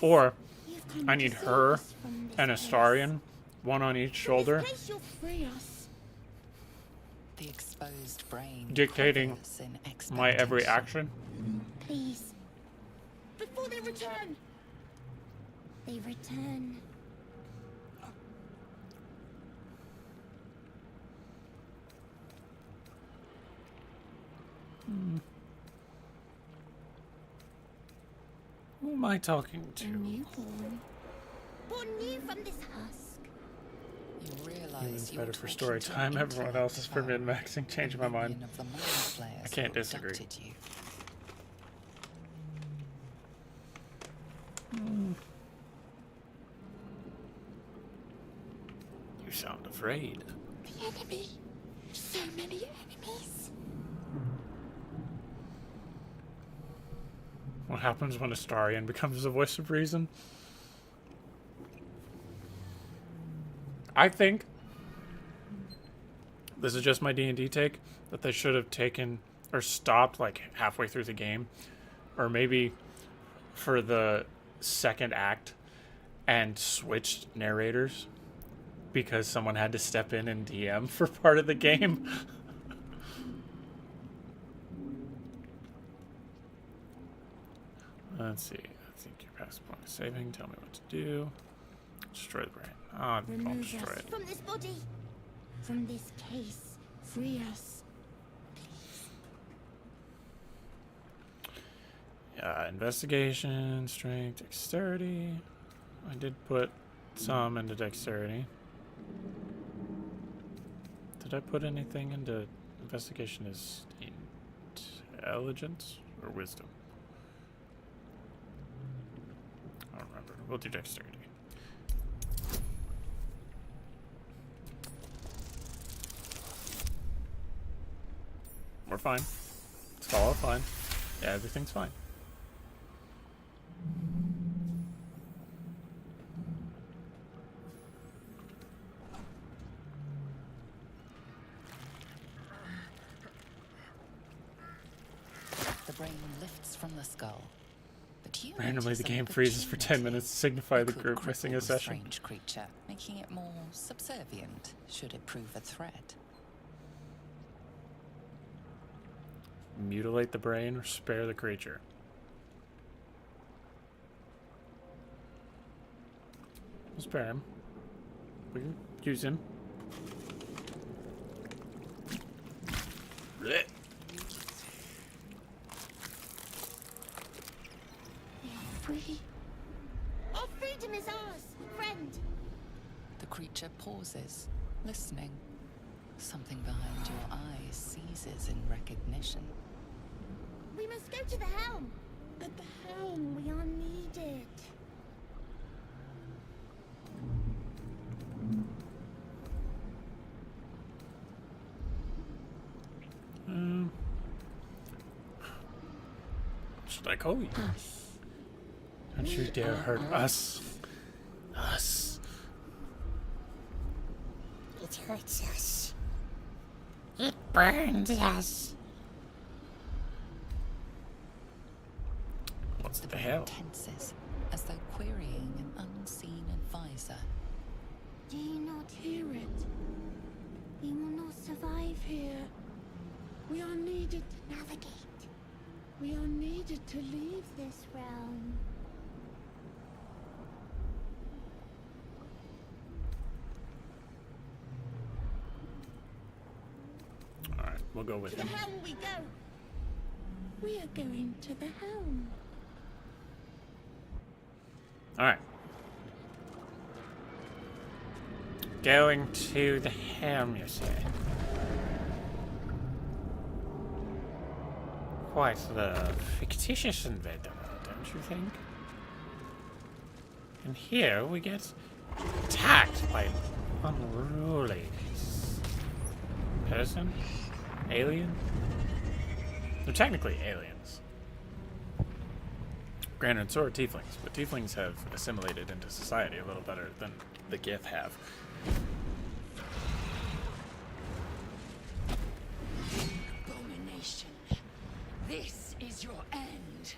Speaker 1: Or
Speaker 7: You've come
Speaker 1: I
Speaker 7: to
Speaker 1: need
Speaker 7: save
Speaker 1: her
Speaker 7: us from this
Speaker 1: and
Speaker 7: place.
Speaker 1: Astarion, one on each shoulder,
Speaker 7: From this place you'll free us.
Speaker 2: The exposed brain
Speaker 1: dictating
Speaker 2: quivers in
Speaker 1: my every
Speaker 2: expectation.
Speaker 1: action.
Speaker 7: Please. Before they return. They return.
Speaker 1: Who am I talking
Speaker 7: A
Speaker 1: to?
Speaker 7: newborn. Born new from this husk.
Speaker 2: You realize
Speaker 1: Humans
Speaker 2: you're
Speaker 1: better for
Speaker 2: talking
Speaker 1: story
Speaker 2: to
Speaker 1: time.
Speaker 2: an
Speaker 1: Everyone
Speaker 2: intellect
Speaker 1: else is for
Speaker 2: devout,
Speaker 1: min-maxing. Changing my mind.
Speaker 2: minion of the mind flayers
Speaker 1: I can't
Speaker 2: who
Speaker 1: disagree.
Speaker 2: abducted you.
Speaker 1: You sound afraid.
Speaker 7: The enemy. So many enemies.
Speaker 1: What happens when Astarion becomes the voice of reason? I think this is just my D&D take, that they should have taken or stopped like halfway through the game, or maybe for the second act, and switched narrators because someone had to step in and DM for part of the game. Let's see. I think you're past the point of saving. Tell me what to do. Destroy the brain. Oh, I'll
Speaker 7: Remove
Speaker 1: destroy
Speaker 7: us
Speaker 1: it.
Speaker 7: from this body. From this case. Free us.
Speaker 1: Investigation, strength, dexterity. I did put some into dexterity. Did I put anything into investigation as intelligence or wisdom? I don't remember. We'll do dexterity. We're fine. It's all fine. Yeah, everything's fine.
Speaker 2: The brain lifts from the skull. But you
Speaker 1: Randomly,
Speaker 2: notice
Speaker 1: the
Speaker 2: an
Speaker 1: game freezes for 10
Speaker 2: opportunity.
Speaker 1: minutes to signify the
Speaker 2: Could
Speaker 1: group missing
Speaker 2: cripple
Speaker 1: a
Speaker 2: the
Speaker 1: session.
Speaker 2: strange creature, making it more subservient should it prove a threat.
Speaker 1: Mutilate the brain or spare the creature. We'll spare him. We can use him. Blech.
Speaker 2: creature pauses, listening. Something behind your eyes seizes in recognition.
Speaker 7: We must go to the helm. At the helm, we are needed.
Speaker 1: What should I call you?
Speaker 7: Us.
Speaker 1: Don't you dare hurt us. Us.
Speaker 7: It hurts us. It burns us.
Speaker 1: What's
Speaker 2: The
Speaker 1: the
Speaker 2: brain
Speaker 1: hell?
Speaker 2: tenses, as though querying an unseen advisor.
Speaker 7: Do you not hear it? We will not survive here. We are needed to navigate. We are needed to leave this realm.
Speaker 1: Alright, we'll go with
Speaker 7: To the
Speaker 1: him.
Speaker 7: helm we go. We are going to the helm.
Speaker 1: Alright. Going to the helm, you say? Quite the fictitious invader, don't you think? And here we get attacked by an unruly person? Alien? They're technically aliens. Granted, so are tieflings, but tieflings have assimilated into society a little better than the Gith have.
Speaker 8: Abomination. This is your end.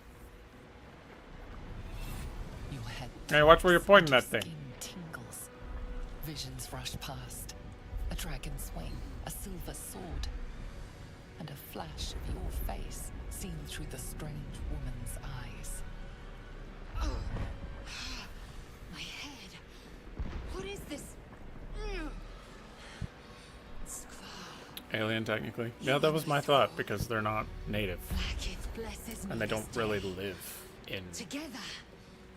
Speaker 2: Your head
Speaker 1: Hey, watch where you're pointing that
Speaker 2: skin
Speaker 1: thing.
Speaker 2: tingles. Visions rush past. A dragon's wing, a silver sword, and a flash of your face seen through the strange woman's eyes.
Speaker 8: My head. What is this? Skvar.
Speaker 1: Alien, technically. Yeah, that was my thought, because they're not native.
Speaker 8: Blacketh blesses me
Speaker 1: And they
Speaker 8: this
Speaker 1: don't really
Speaker 8: day.
Speaker 1: live in,
Speaker 8: Together,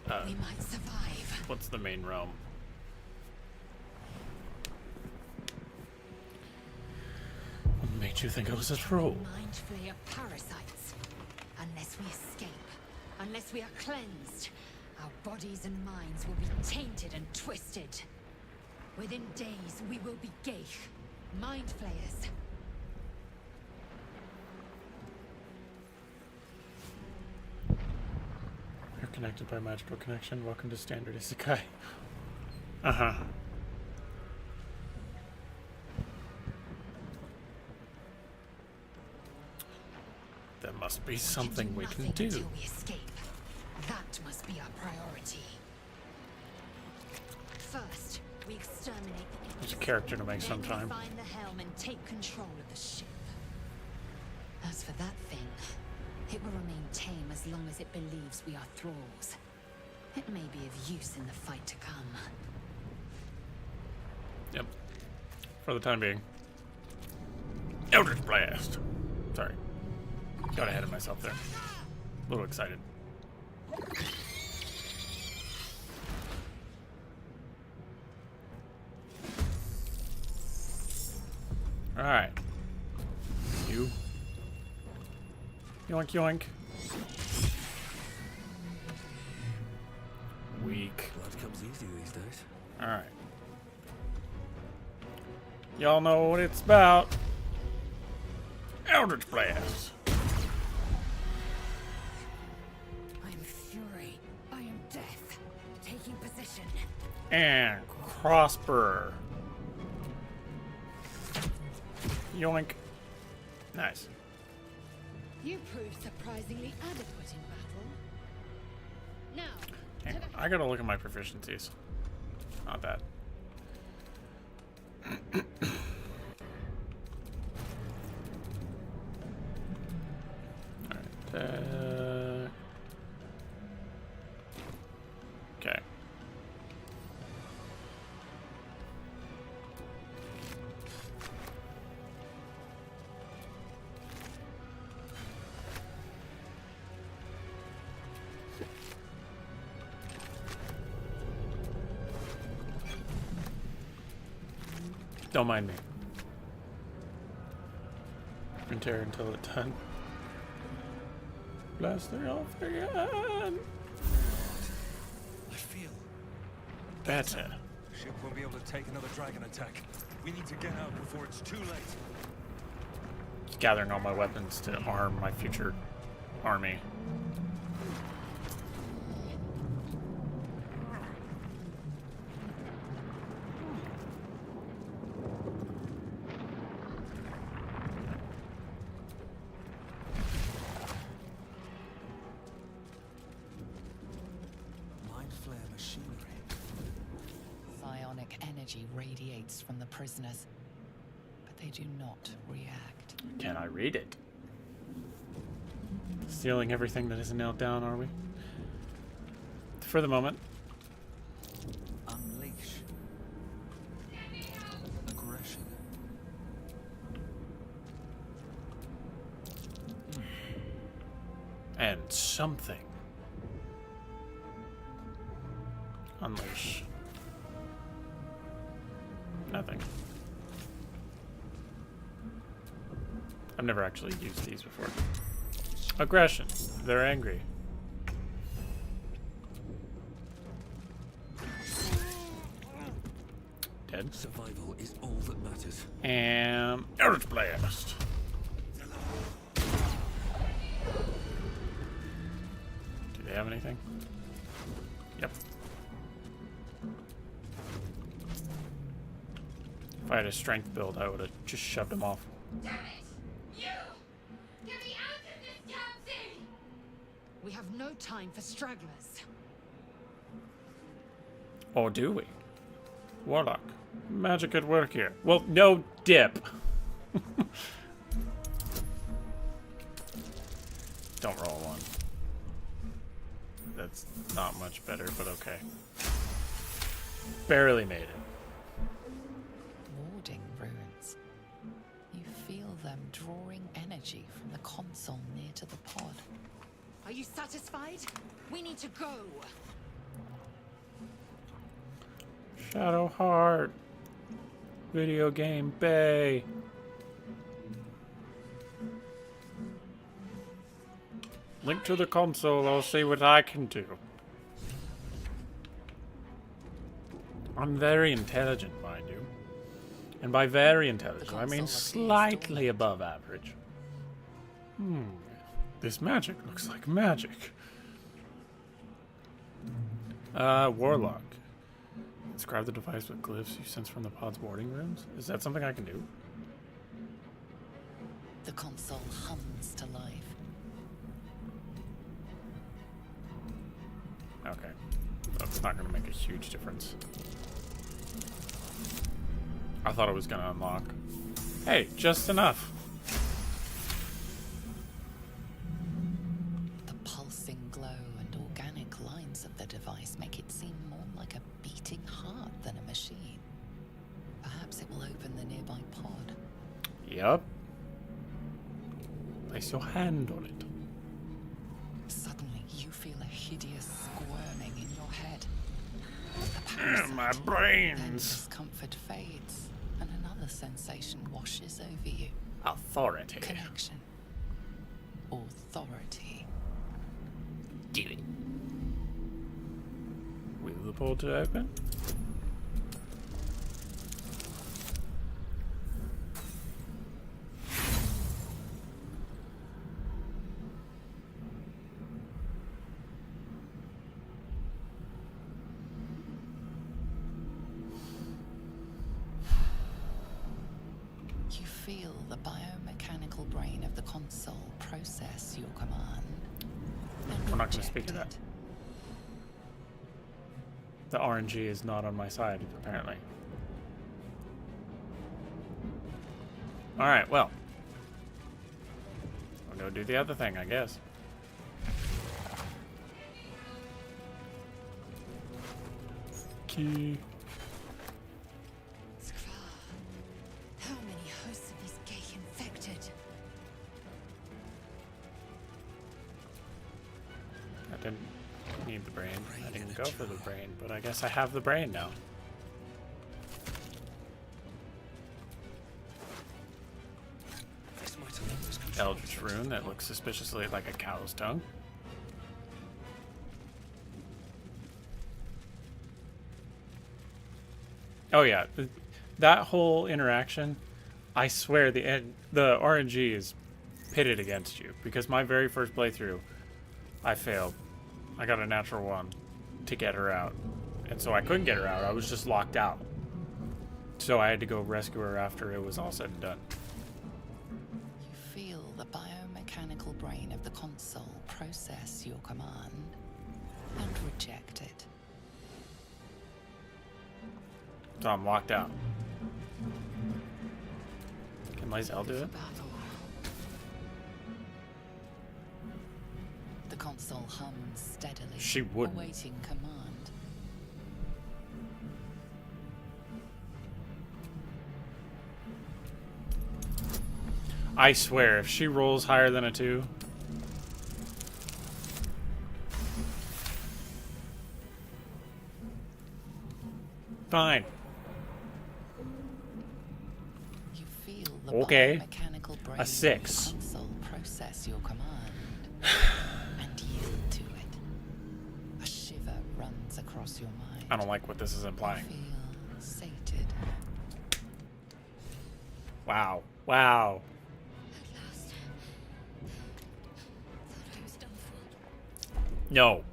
Speaker 1: uh,
Speaker 8: we might survive.
Speaker 1: what's the main realm? What made you think I was a troll?
Speaker 8: Mind flayer parasites. Unless we escape, unless we are cleansed, our bodies and minds will be tainted and twisted. Within days, we will be Geich, mind flayers.
Speaker 1: You're connected by magical connection. Welcome to Standard Isekai. Uh-huh. There must be something we can do.
Speaker 8: Until we escape. That must be our priority. First, we exterminate the
Speaker 1: There's a character to make
Speaker 8: Then
Speaker 1: sometime.
Speaker 8: we find the helm and take control of the ship.
Speaker 2: As for that thing, it will remain tame as long as it believes we are thralls. It may be of use in the fight to come.
Speaker 1: Yep. For the time being. Eldritch Blast! Sorry. Got ahead of myself there. A little excited. Alright. You. Yoink, yoink. Weak.
Speaker 5: Blood comes easy these days.
Speaker 1: Alright. Y'all know what it's about. Eldritch Blast.
Speaker 8: I am fury. I am death. Taking position.
Speaker 1: And Crossburr. Yoink. Nice.
Speaker 8: You proved surprisingly adequate in battle. Now,
Speaker 1: Hang on, I gotta look at my proficiencies. Not bad. Alright, okay. Don't mind me. Enter until it's done. Blasting off again.
Speaker 5: I feel
Speaker 1: Better.
Speaker 9: Ship won't be able to take another dragon attack. We need to get out before it's too late.
Speaker 1: Gathering all my weapons to arm my future army.
Speaker 5: mind flare machinery.
Speaker 2: Psionic energy radiates from the prisoners, but they do not react.
Speaker 1: Can I read it? Stealing everything that isn't nailed down, are we? For the moment.
Speaker 5: Unleash. Aggression.
Speaker 1: And something. Unleash. Nothing. I've never actually used these before. Aggression. They're angry. Dead.
Speaker 5: Survival is all that matters.
Speaker 1: And Eldritch Blast. Do they have anything? Yep. If I had a strength build, I would have just shoved him off.
Speaker 8: Damn it! You! Get me out of this damn thing! We have no time for stragglers.
Speaker 1: Or do we? Warlock. Magic at work here. Well, no dip. Don't roll one. That's not much better, but okay. Barely made it.
Speaker 2: Warding runes. You feel them drawing energy from the console near to the pod.
Speaker 8: Are you satisfied? We need to go.
Speaker 1: Shadowheart. Video game bay. Link to the console, I'll see what I can do. I'm very intelligent, mind you. And by very intelligent, I mean slightly above average. This magic looks like magic. Warlock. Describe the device with glyphs you sense from the pod's warding rooms. Is that something I can do?
Speaker 2: The console hums to life.
Speaker 1: Okay. That's not going to make a huge difference. I thought it was going to unlock. Hey, just enough.
Speaker 2: The pulsing glow and organic lines of the device make it seem more like a beating heart than a machine. Perhaps it will open the nearby pod.
Speaker 1: Yup. Place your hand on it.
Speaker 2: Suddenly, you feel a hideous squirming in your head. The
Speaker 1: My
Speaker 2: parasite. Then
Speaker 1: brains.
Speaker 2: discomfort fades, and another sensation washes over you.
Speaker 1: Authority.
Speaker 2: Connection. Authority.
Speaker 1: Do it. Will the portal open?
Speaker 2: You feel the biomechanical brain of the console process your command. and
Speaker 1: We're not going to
Speaker 2: reject
Speaker 1: speak to that.
Speaker 2: it.
Speaker 1: The RNG is not on my side, apparently. Alright, well. I'll go do the other thing, I guess. Key.
Speaker 8: How many hosts of these gay infected?
Speaker 1: I didn't need the brain. I didn't go for the brain, but I guess I have the brain now. Eldritch rune that looks suspiciously like a cow's tongue. Oh yeah, that whole interaction, I swear the RNG is pitted against you, because my very first playthrough, I failed. I got a natural 1 to get her out, and so I couldn't get her out. I was just locked out. So I had to go rescue her after it was all said and done.
Speaker 2: You feel the biomechanical brain of the console process your command and reject it.
Speaker 1: So I'm locked out. Can Lysel do it?
Speaker 2: Battle. The console hums steadily,
Speaker 1: She wouldn't.
Speaker 2: awaiting command.
Speaker 1: I swear, if she rolls higher than a 2... Fine.
Speaker 2: You feel the
Speaker 1: Okay.
Speaker 2: biomechanical brain
Speaker 1: A 6.
Speaker 2: of the console process your command and yield to it. A shiver runs across your mind.
Speaker 1: I don't like what this is implying.
Speaker 2: You feel sated.
Speaker 1: Wow. Wow.
Speaker 8: At last. Thought I was done for.
Speaker 1: No,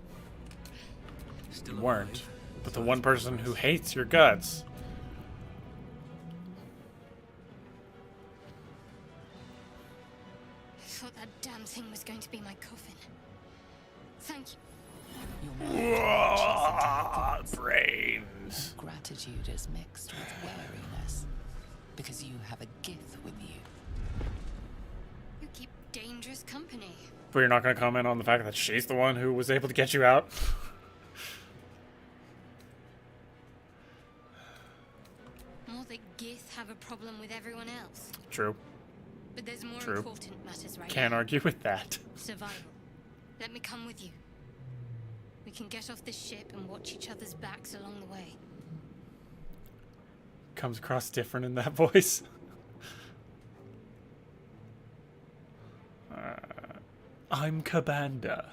Speaker 5: Still
Speaker 1: you weren't.
Speaker 5: alive.
Speaker 1: But the one person who hates your guts.
Speaker 8: I thought that damn thing was going to be my coffin. Thank you.
Speaker 2: Your mind chases into
Speaker 1: Brains.
Speaker 2: gratitude is mixed with wariness, because you have a gift with you.
Speaker 8: You keep dangerous company.
Speaker 1: But you're not going to comment on the fact that she's the one who was able to get you out?
Speaker 8: More that Gith have a problem with everyone else.
Speaker 1: True.
Speaker 8: But there's more
Speaker 1: True.
Speaker 8: important matters right
Speaker 1: Can't
Speaker 8: now.
Speaker 1: argue with that.
Speaker 8: Survival. Let me come with you. We can get off this ship and watch each other's backs along the way.
Speaker 1: Comes across different in that voice. I'm Kabanda,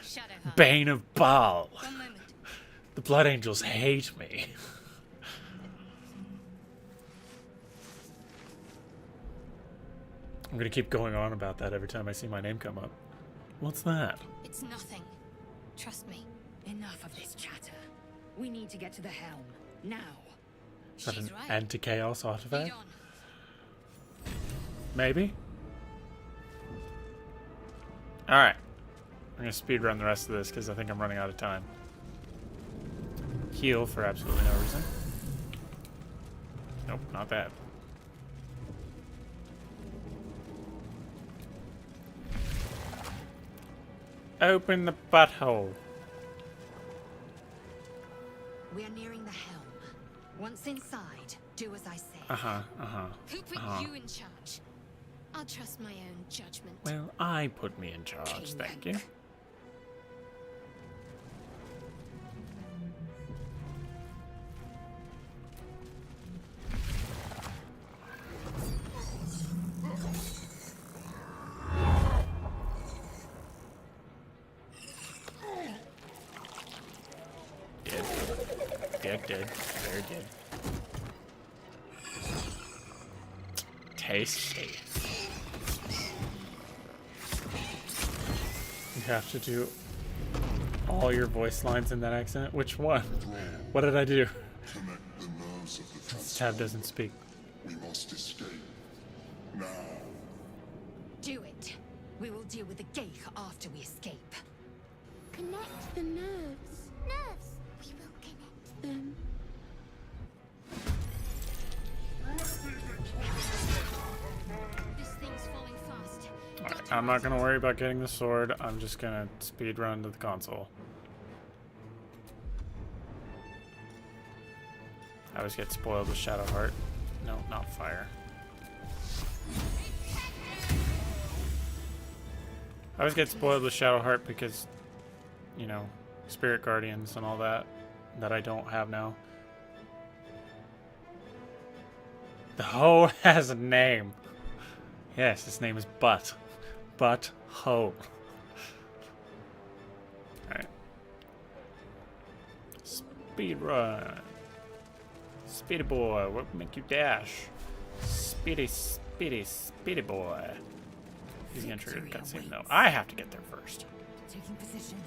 Speaker 8: Shadowheart.
Speaker 1: Bane of Baal.
Speaker 8: One moment.
Speaker 1: The Blood Angels hate me. I'm gonna keep going on about that every time I see my name come up. What's that?
Speaker 8: It's nothing. Trust me.
Speaker 10: Enough of this chatter. We need to get to the helm. Now.
Speaker 1: Is that
Speaker 8: She's
Speaker 1: an
Speaker 8: right.
Speaker 1: anti-chaos
Speaker 8: Lead
Speaker 1: artifact?
Speaker 8: on.
Speaker 1: Maybe? Alright. I'm gonna speedrun the rest of this because I think I'm running out of time. Heal for absolutely no reason. Nope, not that. Open the butthole.
Speaker 8: We are nearing the helm. Once inside, do as I say.
Speaker 1: Uh-huh.
Speaker 8: Who put you in charge? I'll trust my own judgment.
Speaker 1: Well, I put me in charge,
Speaker 8: King
Speaker 1: thank you.
Speaker 8: Rank.
Speaker 1: Dead. Very good. Tasty. You have to do all your voice lines in that accent? Which one? What did I do?
Speaker 11: Connect the nerves of the
Speaker 1: This tab doesn't speak.
Speaker 11: We must escape. Now.
Speaker 8: Do it. We will deal with the Geich after we escape.
Speaker 7: Connect the nerves. Nerves. We will connect them.
Speaker 8: This thing's falling fast.
Speaker 1: Alright, I'm not gonna worry about getting the sword. I'm just gonna speed run to the console. I always get spoiled with Shadowheart. No, not fire. I always get spoiled with Shadowheart because, you know, Spirit Guardians and all that I don't have now. The hoe has a name. Yes, his name is Butt. Butt Ho. Alright. Speed run. Speedy boy, what make you dash? Speedy, speedy, speedy boy. He's gonna trigger the cutscene. No, I have to get there first.
Speaker 8: Taking position.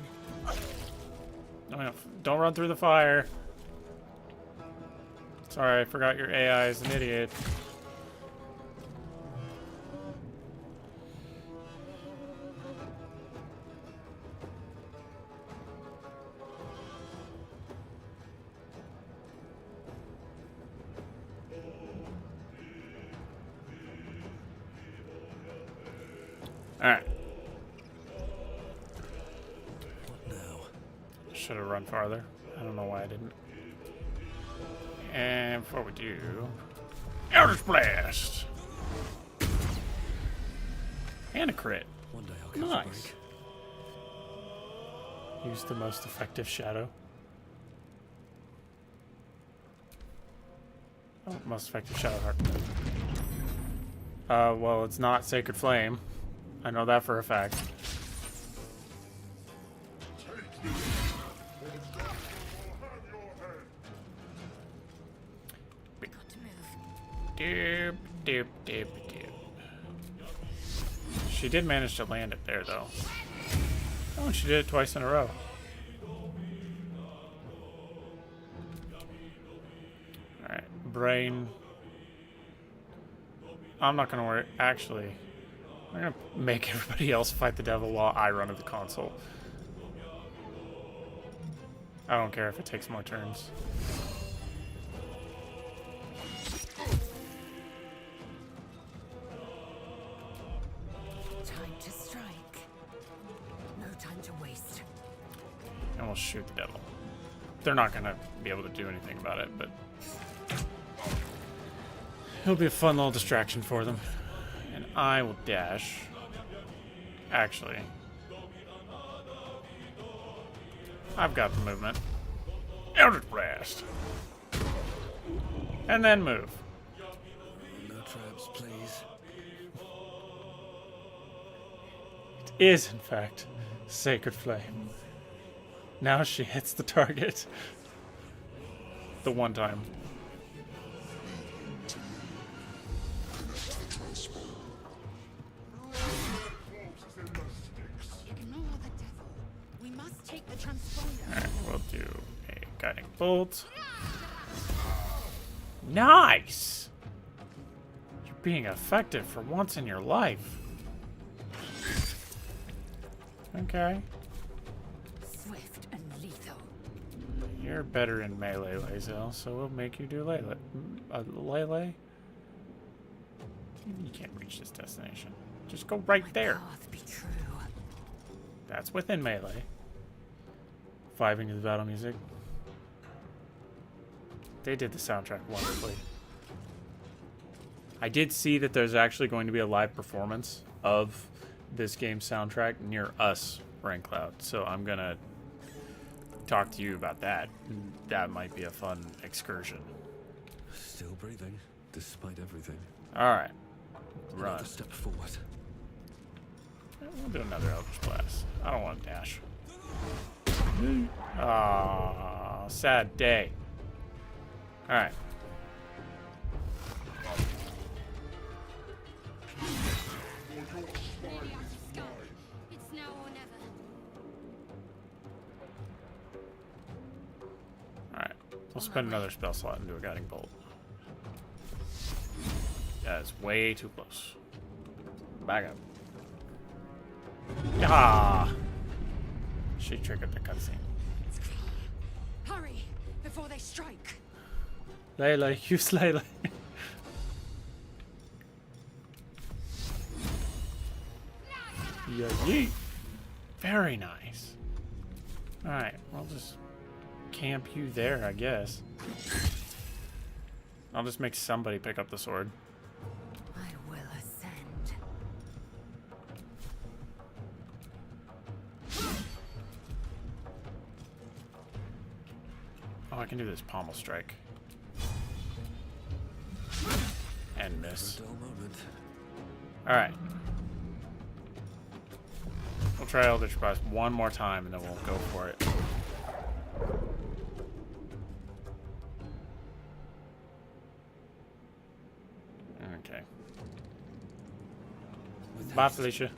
Speaker 1: No, don't run through the fire. Sorry, I forgot your AI is an idiot. Alright.
Speaker 3: What now?
Speaker 1: Should have run farther. I don't know why I didn't. And before we do, Eldritch Blast! And a crit.
Speaker 3: One day I'll catch a
Speaker 1: Nice.
Speaker 3: break.
Speaker 1: Use the most effective shadow. Oh, most effective shadow heart. Well, it's not Sacred Flame. I know that for a fact.
Speaker 8: Got to move.
Speaker 1: Doop, doop, doop, doop. She did manage to land it there, though. Oh, and she did it twice in a row. Alright, brain. I'm not gonna worry. Actually, I'm gonna make everybody else fight the devil while I run to the console. I don't care if it takes more turns.
Speaker 8: Time to strike. No time to waste.
Speaker 1: And we'll shoot the devil. They're not gonna be able to do anything about it, but it'll be a fun little distraction for them. And I will dash. Actually, I've got the movement. Eldritch Blast. And then move.
Speaker 3: No traps, please.
Speaker 1: It is, in fact, Sacred Flame. Now she hits the target. The one time.
Speaker 8: Ignore the devil. We must take the transponder.
Speaker 1: Alright, we'll do a guiding bolt. Nice! You're being effective for once in your life. Okay.
Speaker 8: Swift and lethal.
Speaker 1: You're better in melee, Lazel, so we'll make you do Lele. Lele? You can't reach this destination. Just go right there.
Speaker 8: Path be true.
Speaker 1: That's within melee. 5 into the battle music. They did the soundtrack wonderfully. I did see that there's actually going to be a live performance of this game's soundtrack near us, Rain Cloud. So I'm gonna talk to you about that. That might be a fun excursion.
Speaker 3: Still breathing, despite everything.
Speaker 1: Alright.
Speaker 3: Another
Speaker 1: Run.
Speaker 3: step forward.
Speaker 1: We'll do another Eldritch Blast. I don't want to dash. Ah, sad day. Alright.
Speaker 7: It's now or never.
Speaker 1: Alright. We'll spend another spell slot and do a guiding bolt. That's way too close. Back up. Ah! She triggered the cutscene.
Speaker 8: Hurry before they strike.
Speaker 1: Lele, use Lele. Yeah, yeet. Very nice. Alright, we'll just camp you there, I guess. I'll just make somebody pick up the sword.
Speaker 8: I will ascend.
Speaker 1: Oh, I can do this pommel strike. And miss.
Speaker 3: Dull moment.
Speaker 1: Alright. We'll try Eldritch Blast one more time and then we'll go for it. Okay. Bye, Felicia.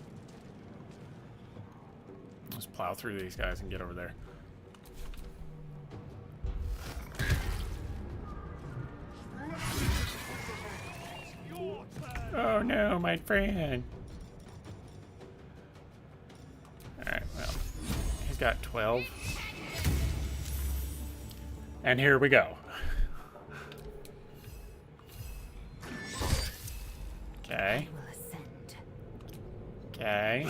Speaker 1: Let's plow through these guys and get over there. Oh no, my friend. Alright, well. He's got 12. And here we go. Okay. Okay.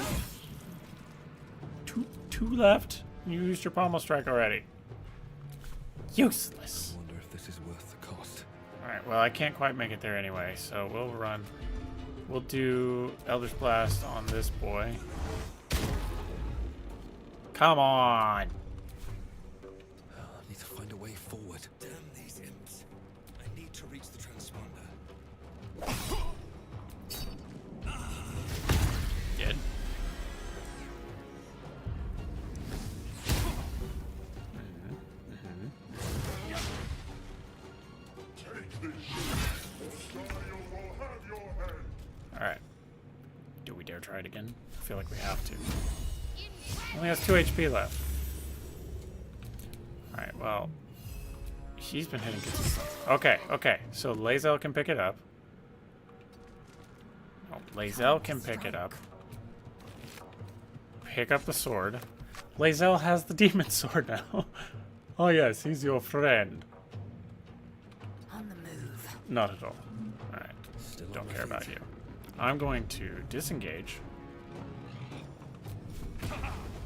Speaker 1: Two left. You used your pommel strike already. Useless.
Speaker 3: I wonder if this is worth the cost.
Speaker 1: Alright, well I can't quite make it there anyway, so we'll run. We'll do Eldritch Blast on this boy. Come on!
Speaker 3: I need to find a way forward.
Speaker 9: Damn these imps. I need to reach the transponder.
Speaker 1: Good. Alright. Do we dare try it again? I feel like we have to. Only has 2 HP left. Alright, well. She's been hitting consistently. Okay, okay. So Lae'zel can pick it up. Oh, Lae'zel can pick it up. Pick up the sword. Lae'zel has the demon sword now. Oh yes, he's your friend.
Speaker 8: On the move.
Speaker 1: Not at all. Alright. Don't care about you. I'm going to disengage.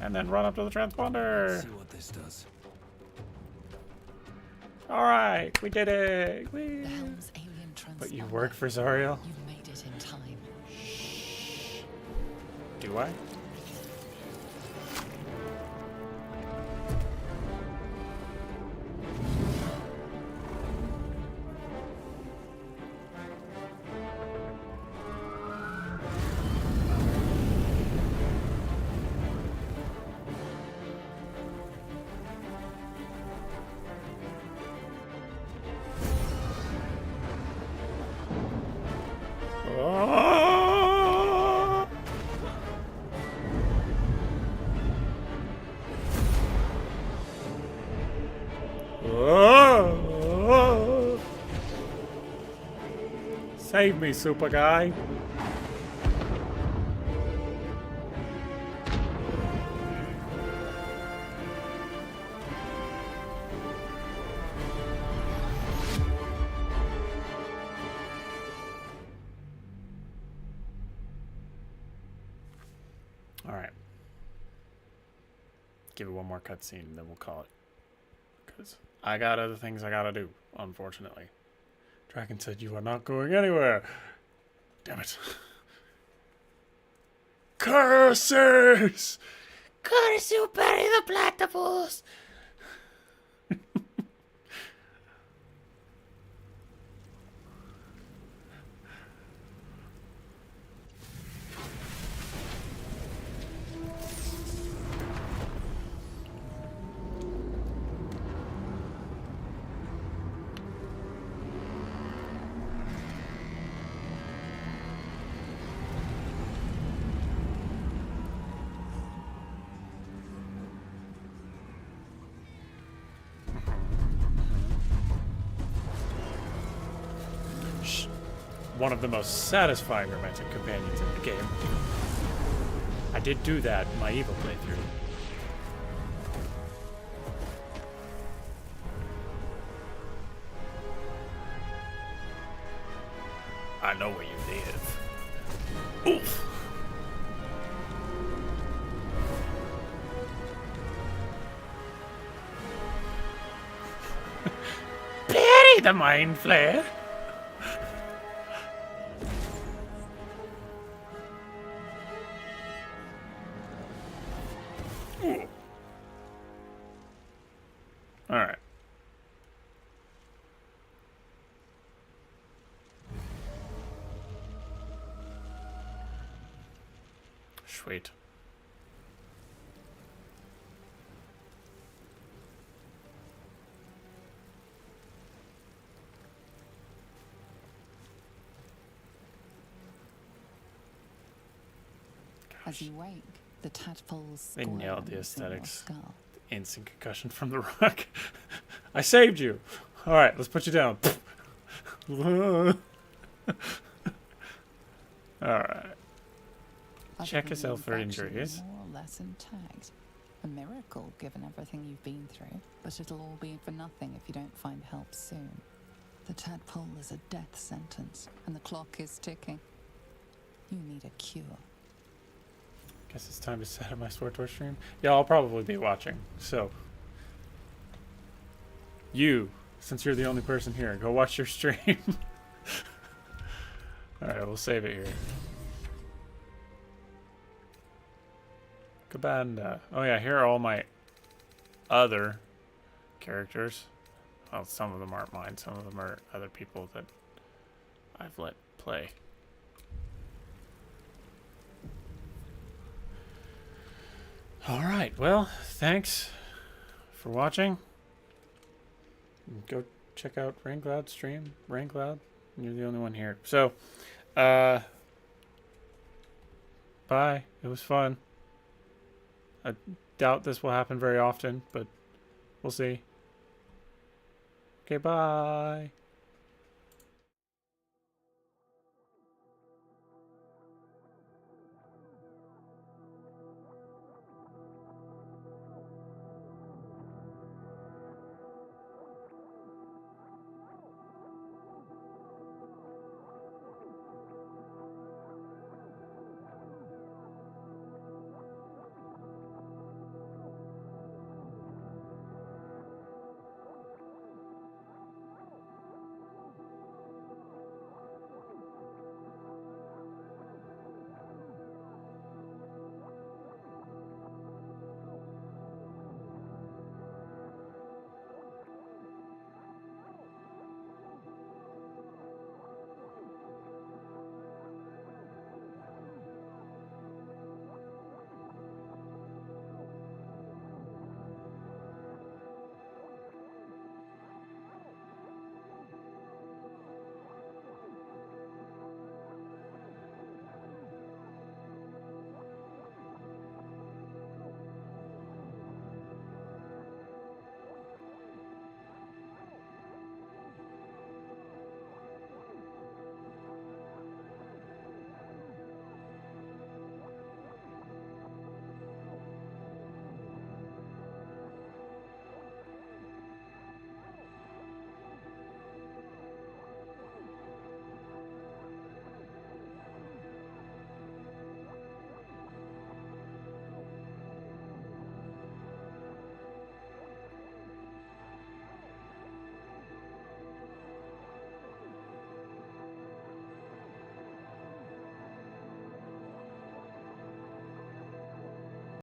Speaker 1: And then run up to the transponder.
Speaker 3: Let's see what this does.
Speaker 1: Alright, we did it. Whee.
Speaker 2: The helm's alien transponder.
Speaker 1: But you work for Zariel?
Speaker 2: You've made it in time.
Speaker 1: Do I? Save me, super guy. All right. Give it one more cutscene and then we'll call it. Because I got other things I gotta do, unfortunately. Dragon said you are not going anywhere. Damn it. Curses! Curse you, bury the platypus! One of the most satisfying romantic companions in the game. I did do that in my evil playthrough. I know where you live. Oof! Bury the mind flare! Alright. Sweet.
Speaker 2: As you wake, the tadpoles
Speaker 1: They
Speaker 2: squirm
Speaker 1: nailed the
Speaker 2: into
Speaker 1: aesthetics.
Speaker 2: your skull.
Speaker 1: Instant concussion from the rock. I saved you. All right, let's put you down. All right.
Speaker 2: Other
Speaker 1: Check
Speaker 2: than
Speaker 1: yourself for
Speaker 2: infection,
Speaker 1: injuries.
Speaker 2: More or less intact. A miracle, given everything you've been through. But it'll all be for nothing if you don't find help soon. The tadpole is a death sentence, and the clock is ticking. You need a cure.
Speaker 1: Guess it's time to set up my Sword Tour stream. Yeah, I'll probably be watching. So, you, since you're the only person here, go watch your stream. Alright, we'll save it here. Kabanda. Oh yeah, here are all my other characters. Well, some of them aren't mine. Some of them are other people that I've let play. Alright, well, thanks for watching. Go check out Raincloud's stream. Raincloud. You're the only one here. So, bye. It was fun. I doubt this will happen very often, but we'll see. Okay, bye.